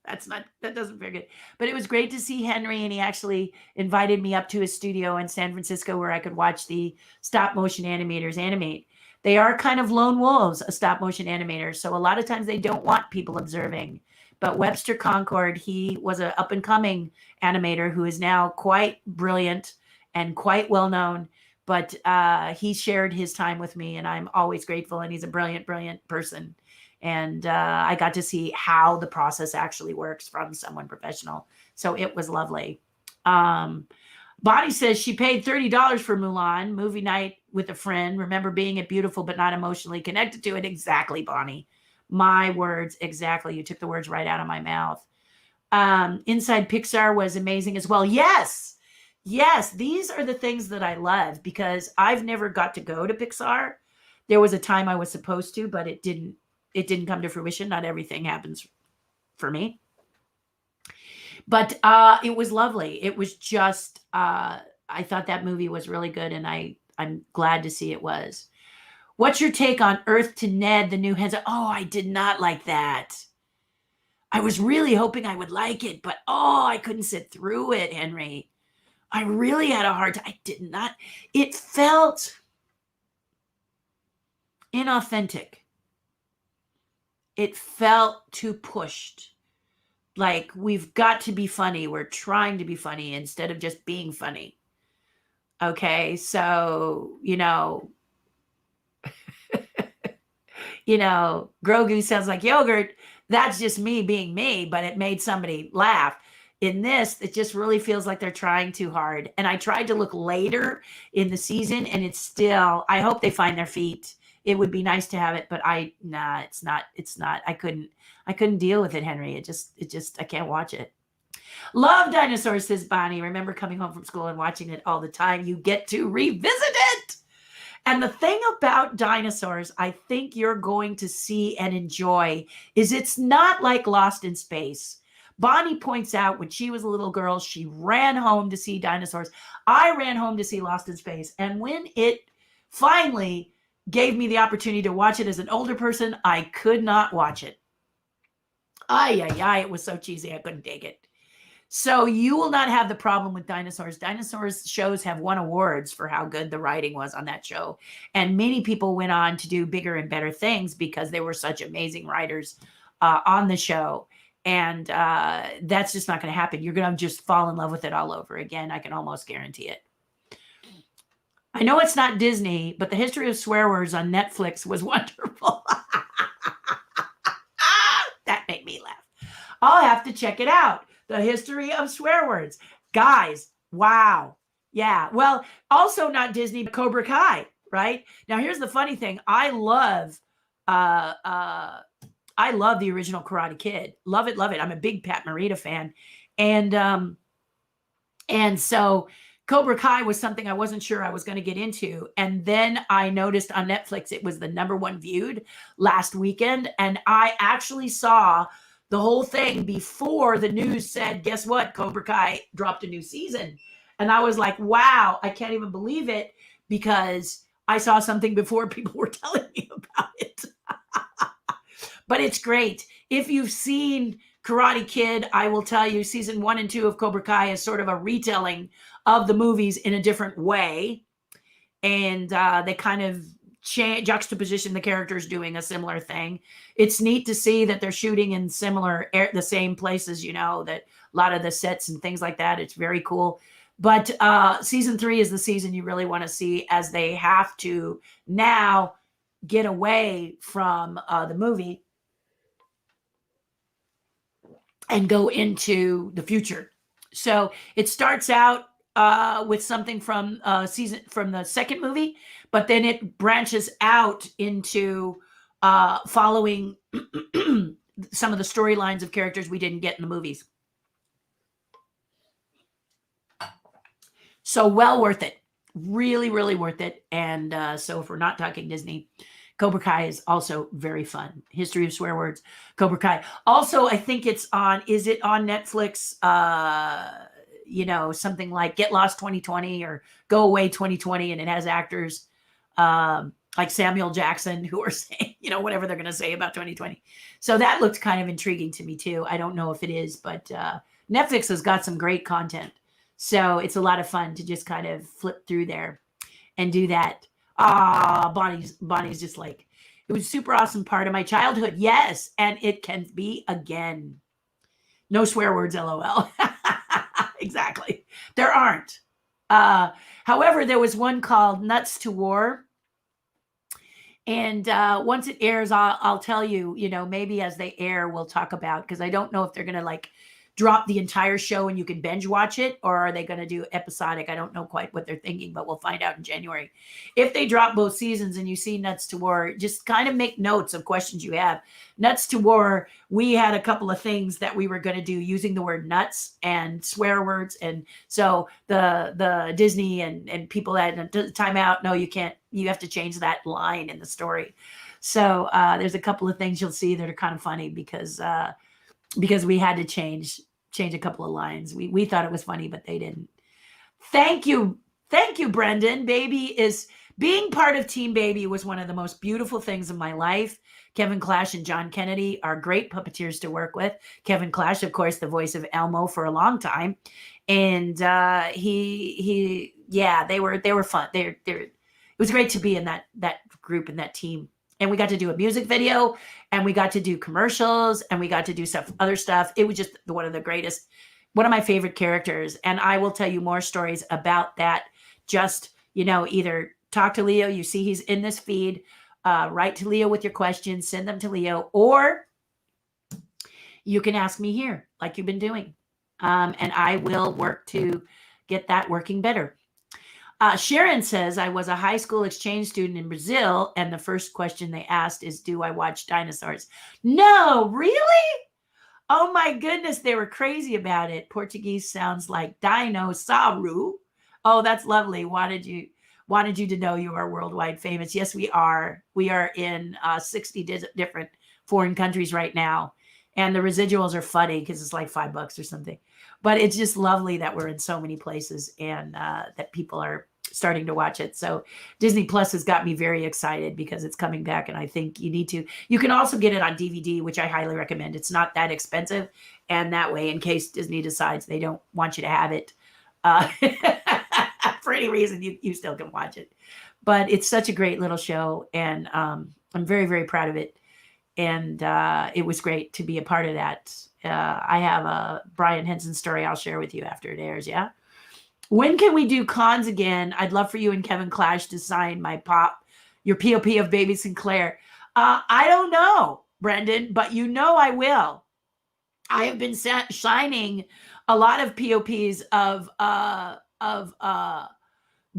that doesn't feel good. But it was great to see Henry, and he actually invited me up to his studio in San Francisco where I could watch the stop motion animators animate. They are kind of lone wolves, a stop motion animator. So a lot of times they don't want people observing. But Webster Concord, he was an up and coming animator who is now quite brilliant and quite well known. But he shared his time with me, and I'm always grateful. And he's a brilliant, brilliant person. And I got to see how the process actually works from someone professional. So it was lovely. Bonnie says she paid $30 for Mulan, movie night with a friend. Remember being it beautiful, but not emotionally connected to it. Exactly, Bonnie. My words, exactly. You took the words right out of my mouth. Inside Pixar was amazing as well. Yes. These are the things that I love because I've never got to go to Pixar. There was a time I was supposed to, but it didn't come to fruition. Not everything happens for me. But it was lovely. It was just, I thought that movie was really good, and I'm glad to see it was. What's your take on Earth to Ned, the new heads? Oh, I did not like that. I was really hoping I would like it, but I couldn't sit through it, Henry. I really had a hard time. I did not. It felt inauthentic. It felt too pushed. Like, we've got to be funny. We're trying to be funny instead of just being funny. Okay, so, Grogu sounds like yogurt. That's just me being me, but it made somebody laugh. In this, it just really feels like they're trying too hard. And I tried to look later in the season, and it's still, I hope they find their feet. It would be nice to have it, but it's not. I couldn't deal with it, Henry. It just, I can't watch it. Love dinosaurs, says Bonnie. Remember coming home from school and watching it all the time. You get to revisit it. And the thing about dinosaurs, I think you're going to see and enjoy is it's not like Lost in Space. Bonnie points out when she was a little girl, she ran home to see dinosaurs. I ran home to see Lost in Space. And when it finally gave me the opportunity to watch it as an older person, I could not watch it. It was so cheesy. I couldn't take it. So you will not have the problem with dinosaurs. Dinosaurs shows have won awards for how good the writing was on that show. And many people went on to do bigger and better things because they were such amazing writers on the show. And that's just not going to happen. You're going to just fall in love with it all over again. I can almost guarantee it. I know it's not Disney, but the history of swear words on Netflix was wonderful. That made me laugh. I'll have to check it out. The history of swear words. Guys, wow. Yeah. Well, also not Disney, but Cobra Kai, right? Now, here's the funny thing. I love the original Karate Kid. Love it. I'm a big Pat Morita fan. And so Cobra Kai was something I wasn't sure I was going to get into. And then I noticed on Netflix, it was the #1 viewed last weekend. And I actually saw the whole thing before the news said, guess what? Cobra Kai dropped a new season. And I was like, wow, I can't even believe it because I saw something before people were telling me about it. But it's great. If you've seen Karate Kid, I will tell you season 1 and 2 of Cobra Kai is sort of a retelling of the movies in a different way. And they kind of juxtaposition the characters doing a similar thing. It's neat to see that they're shooting in the same places, that a lot of the sets and things like that. It's very cool. But season 3 is the season you really want to see, as they have to now get away from the movie and go into the future. So it starts out with something from the second movie, but then it branches out into following some of the storylines of characters we didn't get in the movies. So well worth it. Really, really worth it. And so if we're not talking Disney, Cobra Kai is also very fun. History of Swear Words, Cobra Kai. Also, I think is it on Netflix? Something like Get Lost 2020 or Go Away 2020. And it has actors like Samuel Jackson who are saying, whatever they're going to say about 2020. So that looked kind of intriguing to me too. I don't know if it is, but Netflix has got some great content. So it's a lot of fun to just kind of flip through there and do that. Bonnie's just like, it was a super awesome part of my childhood. Yes. And it can be again. No swear words, LOL. Exactly. There aren't. However, there was one called Nuts to War. And once it airs, I'll tell you, maybe as they air, we'll talk about, because I don't know if they're going to drop the entire show and you can binge watch it, or are they going to do episodic? I don't know quite what they're thinking, but we'll find out in January. If they drop both seasons and you see Nuts to War, just kind of make notes of questions you have. Nuts to War, we had a couple of things that we were going to do using the word nuts and swear words. And so the Disney and people that time out, no, you can't, you have to change that line in the story. So there's a couple of things you'll see that are kind of funny because we had to change a couple of lines. We thought it was funny, but they didn't. Thank you, Brendan. Being part of Team Baby was one of the most beautiful things in my life. Kevin Clash and John Kennedy are great puppeteers to work with. Kevin Clash, of course, the voice of Elmo for a long time, and they were fun. It was great to be in that group and that team. And we got to do a music video, and we got to do commercials, and we got to do other stuff. It was just one of my favorite characters. And I will tell you more stories about that. Just, either talk to Leo. You see he's in this feed. Write to Leo with your questions. Send them to Leo. Or you can ask me here, like you've been doing. And I will work to get that working better. Sharon says, I was a high school exchange student in Brazil, and the first question they asked is, do I watch dinosaurs? No, really? Oh my goodness, they were crazy about it. Portuguese sounds like dinossauro. Oh, that's lovely. Wanted you to know you are worldwide famous. Yes, we are. We are in 60 different foreign countries right now. And the residuals are funny because it's like $5 or something. But it's just lovely that we're in so many places and that people are starting to watch it. So Disney Plus has got me very excited because it's coming back, and I think you need to. You can also get it on DVD, which I highly recommend. It's not that expensive, and that way, in case Disney decides they don't want you to have it for any reason, you still can watch it. But it's such a great little show, and I'm very, very proud of it. And it was great to be a part of that. I have a Brian Henson story I'll share with you after it airs. Yeah. When can we do cons again? I'd love for you and Kevin Clash to sign your POP of Baby Sinclair. I don't know, Brendan, but I will. I have been signing a lot of POPs of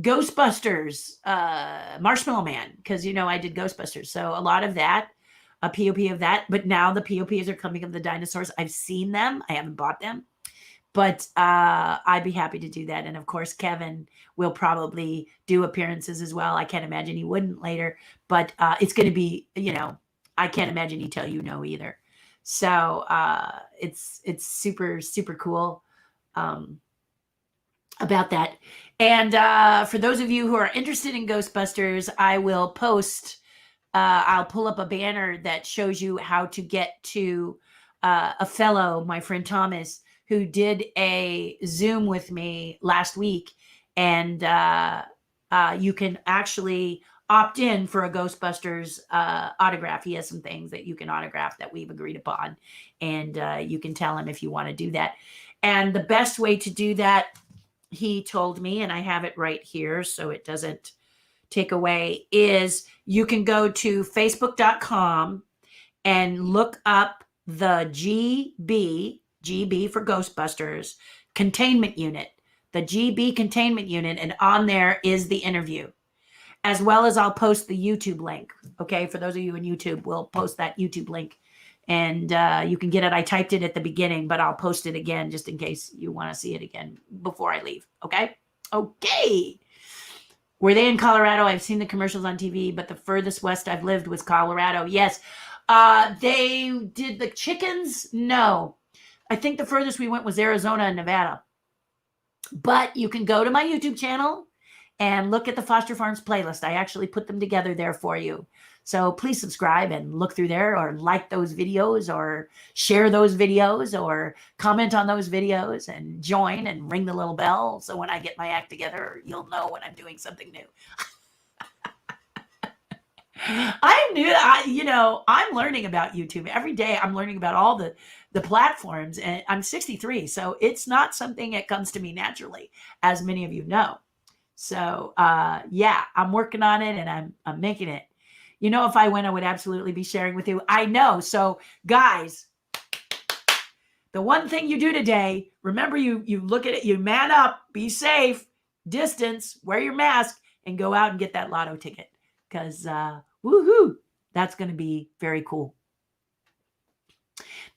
Ghostbusters, Marshmallow Man, because I did Ghostbusters. So a lot of that, a POP of that. But now the POPs are coming of the dinosaurs. I've seen them. I haven't bought them. But I'd be happy to do that. And of course, Kevin will probably do appearances as well. I can't imagine he wouldn't later. But it's going to be, I can't imagine he'd tell you no either. So it's super, super cool about that. And for those of you who are interested in Ghostbusters, I will post, I'll pull up a banner that shows you how to get to a fellow, my friend Thomas, who did a Zoom with me last week. And you can actually opt in for a Ghostbusters autograph. He has some things that you can autograph that we've agreed upon, and you can tell him if you want to do that. And the best way to do that, he told me, and I have it right here so it doesn't take away, is you can go to facebook.com and look up the GB for Ghostbusters containment unit, the GB containment unit, and on there is the interview, as well as I'll post the YouTube link. Okay, for those of you in YouTube, we'll post that YouTube link, and you can get it. I typed it at the beginning, but I'll post it again just in case you want to see it again before I leave. Okay. Were they in Colorado? I've seen the commercials on TV, but the furthest west I've lived was Colorado. Yes. They did the chickens? No. I think the furthest we went was Arizona and Nevada. But you can go to my YouTube channel and look at the Foster Farms playlist. I actually put them together there for you. So please subscribe and look through there, or like those videos, or share those videos, or comment on those videos, and join and ring the little bell. So when I get my act together, you'll know when I'm doing something new. I'm new. I'm learning about YouTube every day. I'm learning about all the platforms, and I'm 63. So it's not something that comes to me naturally, as many of you know. So yeah, I'm working on it, and I'm making it. If I win, I would absolutely be sharing with you. I know. So guys, the one thing you do today, remember, you look at it, you man up, be safe, distance, wear your mask, and go out and get that lotto ticket. Because woohoo, that's going to be very cool.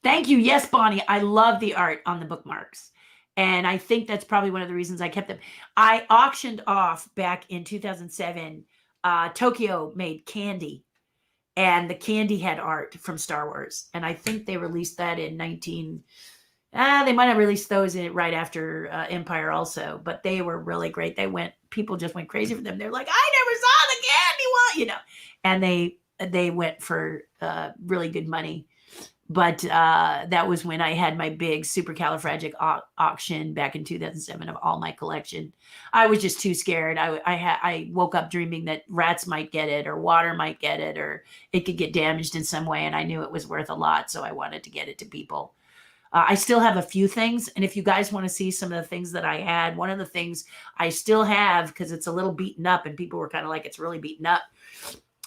Thank you. Yes, Bonnie, I love the art on the bookmarks. And I think that's probably one of the reasons I kept them. I auctioned off back in 2007. Tokyo made candy, and the candy had art from Star Wars. And I think they released that in they might have released those right after Empire also, but they were really great. People just went crazy for them. They're like, I never saw the candy one, and they went for really good money. But that was when I had my big supercalifragic auction back in 2007 of all my collection. I was just too scared. I woke up dreaming that rats might get it, or water might get it, or it could get damaged in some way. And I knew it was worth a lot. So I wanted to get it to people. I still have a few things. And if you guys want to see some of the things that I had, one of the things I still have, because it's a little beaten up and people were kind of like, it's really beaten up,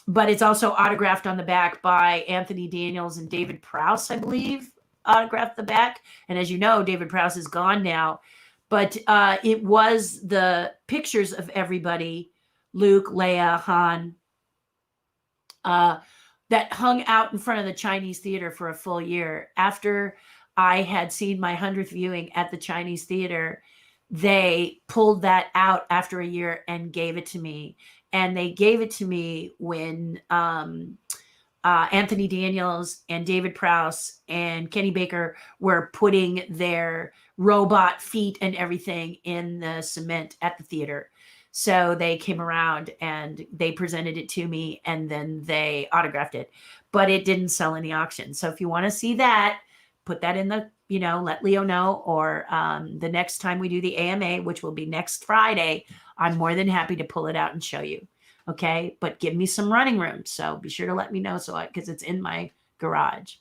but it's also autographed on the back by Anthony Daniels and David Prowse, I believe, autographed the back. And as you know, David Prowse is gone now, but it was the pictures of everybody, Luke, Leia, Han, that hung out in front of the Chinese theater for a full year. After I had seen my 100th viewing at the Chinese theater, they pulled that out after a year and gave it to me. And they gave it to me when Anthony Daniels and David Prowse and Kenny Baker were putting their robot feet and everything in the cement at the theater. So they came around and they presented it to me, and then they autographed it. But it didn't sell in the auction. So if you want to see that, put that in the, let Leo know, or the next time we do the AMA, which will be next Friday, I'm more than happy to pull it out and show you. Okay. But give me some running room. So be sure to let me know, because it's in my garage.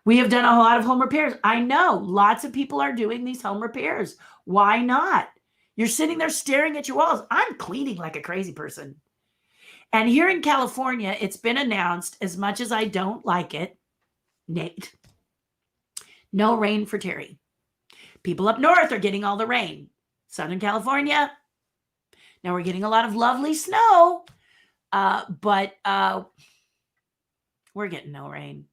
We have done a lot of home repairs. I know lots of people are doing these home repairs. Why not? You're sitting there staring at your walls. I'm cleaning like a crazy person. And here in California, it's been announced, as much as I don't like it, Nate, no rain for Terri. People up north are getting all the rain. Southern California, now we're getting a lot of lovely snow, but we're getting no rain.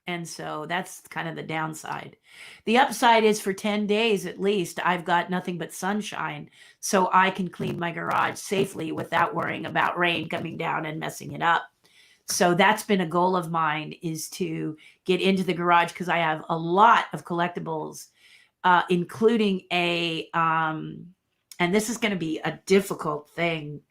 And so that's kind of the downside. The upside is, for 10 days at least, I've got nothing but sunshine, so I can clean my garage safely without worrying about rain coming down and messing it up. So that's been a goal of mine, is to get into the garage, because I have a lot of collectibles, including and this is going to be a difficult thing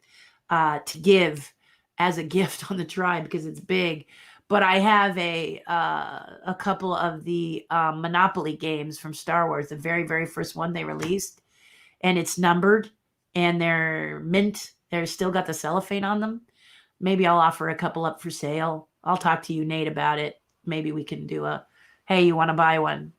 to give as a gift on the tribe because it's big. But I have a couple of the Monopoly games from Star Wars, the very, very first one they released, and it's numbered and they're mint They're still got the cellophane on them. Maybe I'll offer a couple up for sale. I'll talk to you, Nate, about it. Maybe we can do a, hey, you want to buy one?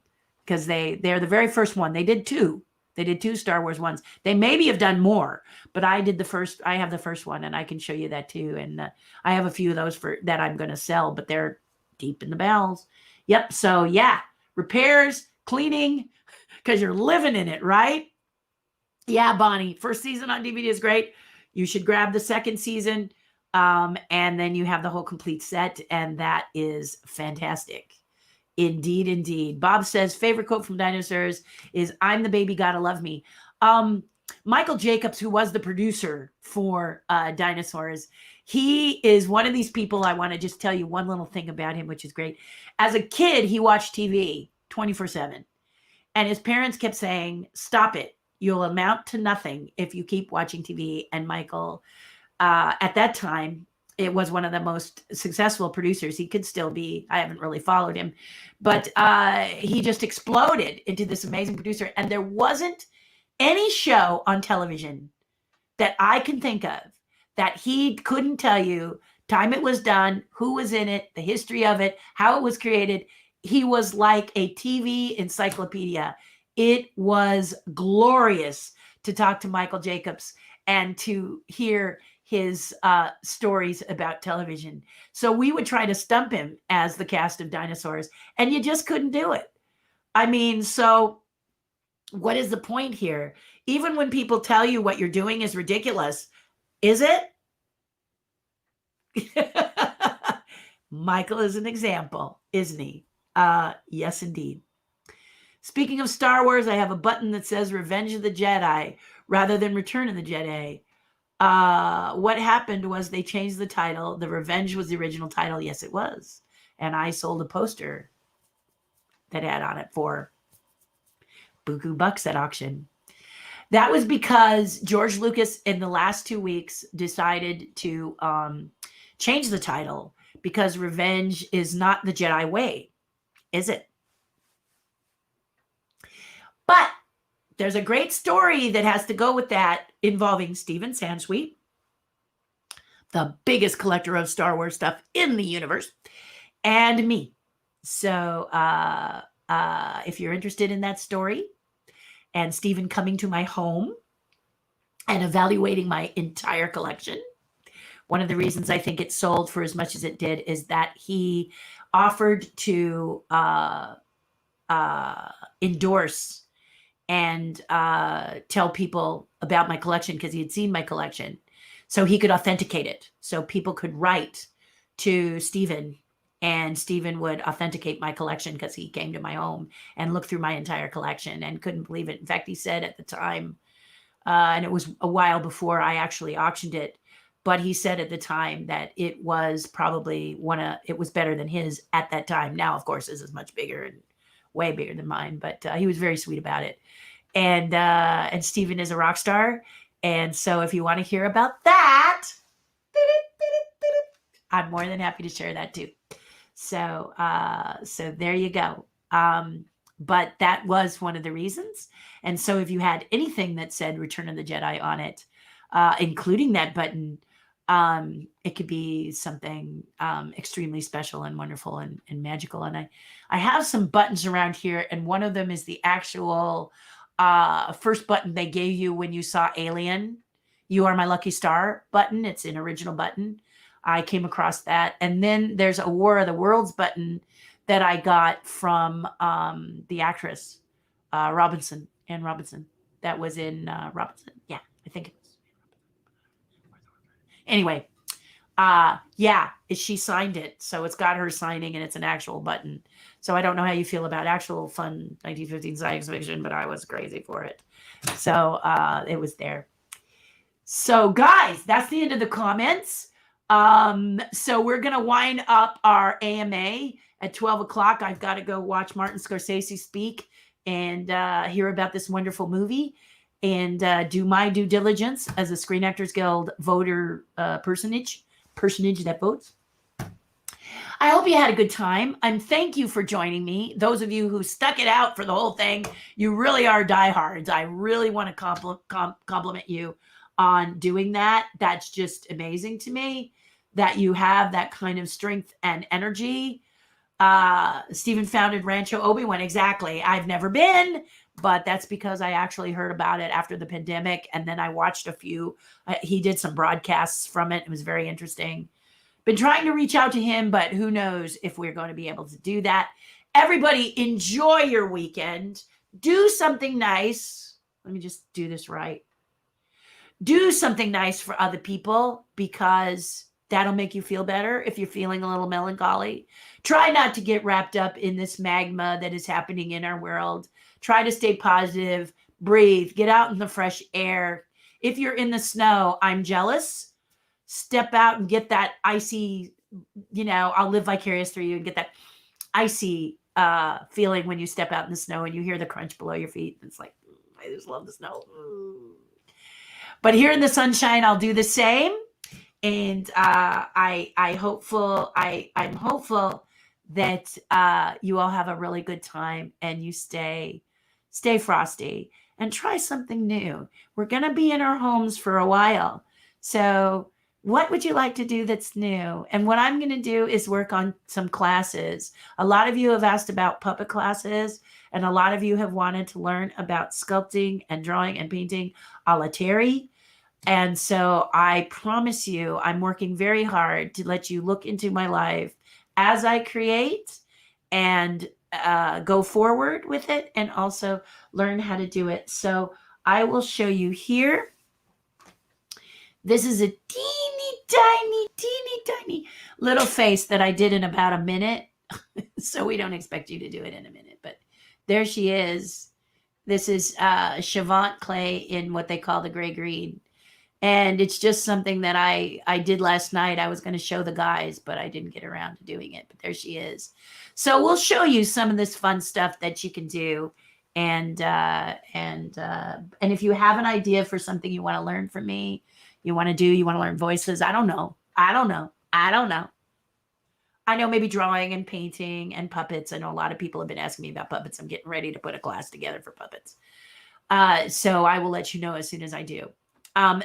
Because they're the very first one. They did two. They did two Star Wars ones. They maybe have done more, but I did the first. I have the first one, and I can show you that too. And I have a few of those that I'm going to sell, but they're deep in the bowels. Yep. So yeah, repairs, cleaning, because you're living in it, right? Yeah, Bonnie. First season on DVD is great. You should grab the second season, and then you have the whole complete set, and that is fantastic. Indeed, indeed. Bob says, favorite quote from Dinosaurs is, I'm the baby, gotta love me. Michael Jacobs, who was the producer for Dinosaurs, he is one of these people. I want to just tell you one little thing about him, which is great. As a kid, he watched TV 24/7. And his parents kept saying, stop it. You'll amount to nothing if you keep watching TV. And Michael, at that time, it was one of the most successful producers. He could still be. I haven't really followed him, but he just exploded into this amazing producer. And there wasn't any show on television that I can think of that he couldn't tell you time it was done, who was in it, the history of it, how it was created. He was like a TV encyclopedia. It was glorious to talk to Michael Jacobs and to hear his stories about television. So we would try to stump him as the cast of Dinosaurs, and you just couldn't do it. I mean, so what is the point here? Even when people tell you what you're doing is ridiculous, is it? Michael is an example, isn't he? Yes, indeed. Speaking of Star Wars, I have a button that says Revenge of the Jedi rather than Return of the Jedi. What happened was they changed the title. The Revenge was the original title. Yes, it was. And I sold a poster that had on it for buku bucks at auction. That was because George Lucas in the last 2 weeks decided to change the title because revenge is not the Jedi way, is it? But there's a great story that has to go with that involving Stephen Sansweet, the biggest collector of Star Wars stuff in the universe, and me. So if you're interested in that story and Stephen coming to my home and evaluating my entire collection, one of the reasons I think it sold for as much as it did is that he offered to endorse and tell people about my collection because he had seen my collection. So he could authenticate it. So people could write to Stephen and Stephen would authenticate my collection because he came to my home and looked through my entire collection and couldn't believe it. In fact, he said at the time, and it was a while before I actually auctioned it, but he said at the time that it was probably it was better than his at that time. Now, of course, this is much bigger and way bigger than mine, but he was very sweet about it. And Stephen is a rock star. And so if you want to hear about that, I'm more than happy to share that too. So there you go. But that was one of the reasons. And so if you had anything that said Return of the Jedi on it, including that button, it could be something extremely special and wonderful and magical. And I have some buttons around here, and one of them is the actual first button they gave you when you saw Alien. You Are My Lucky Star button. It's an original button. I came across that. And then there's a War of the Worlds button that I got from the actress, Anne Robinson. That was in Robinson. Yeah, I think it was. Anyway, she signed it. So it's got her signing and it's an actual button. So I don't know how you feel about actual fun 1915 science fiction, but I was crazy for it. So it was there. So guys, that's the end of the comments. So we're going to wind up our AMA at 12 o'clock. I've got to go watch Martin Scorsese speak and hear about this wonderful movie and do my due diligence as a Screen Actors Guild voter personage that votes. I hope you had a good time. And thank you for joining me. Those of you who stuck it out for the whole thing, you really are diehards. I really want to compliment you on doing that. That's just amazing to me that you have that kind of strength and energy. Stephen founded Rancho Obi-Wan. Exactly. I've never been, but that's because I actually heard about it after the pandemic. And then I watched a few, he did some broadcasts from it. It was very interesting. Been trying to reach out to him, but who knows if we're going to be able to do that. Everybody, enjoy your weekend. Do something nice. Let me just do this right. Do something nice for other people because that'll make you feel better if you're feeling a little melancholy. Try not to get wrapped up in this magma that is happening in our world. Try to stay positive, breathe, get out in the fresh air. If you're in the snow, I'm jealous. Step out and get that icy, I'll live vicarious through you and get that icy feeling when you step out in the snow and you hear the crunch below your feet. It's like, I just love the snow. But here in the sunshine, I'll do the same. And I'm hopeful that you all have a really good time and you stay frosty and try something new. We're going to be in our homes for a while. So what would you like to do that's new? And what I'm going to do is work on some classes. A lot of you have asked about puppet classes, and a lot of you have wanted to learn about sculpting and drawing and painting a la Terri. And so I promise you, I'm working very hard to let you look into my life as I create and go forward with it and also learn how to do it. So I will show you here. This is a teeny tiny little face that I did in about a minute. So we don't expect you to do it in a minute, but there she is. This is Chavant clay in what they call the gray green. And it's just something that I did last night. I was going to show the guys, but I didn't get around to doing it. But there she is. So we'll show you some of this fun stuff that you can do. And if you have an idea for something you want to learn from me, you want to learn voices. I don't know. I know maybe drawing and painting and puppets. I know a lot of people have been asking me about puppets. I'm getting ready to put a class together for puppets. So I will let you know as soon as I do.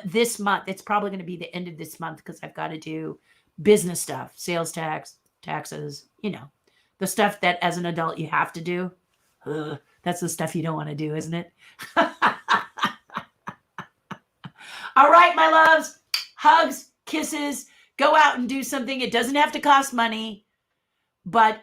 This month, it's probably going to be the end of this month because I've got to do business stuff, sales tax, taxes, the stuff that as an adult you have to do. That's the stuff you don't want to do, isn't it? All right, my loves, hugs, kisses, go out and do something. It doesn't have to cost money, but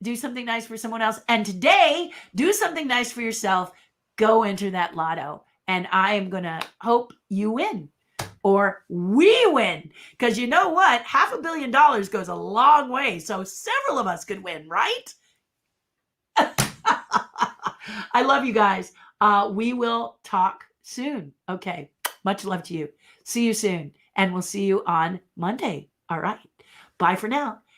do something nice for someone else. And today, do something nice for yourself. Go enter that lotto. And I am going to hope you win or we win. Because you know what? $500 million goes a long way. So several of us could win, right? I love you guys. We will talk soon. Okay. Much love to you. See you soon. And we'll see you on Monday. All right. Bye for now.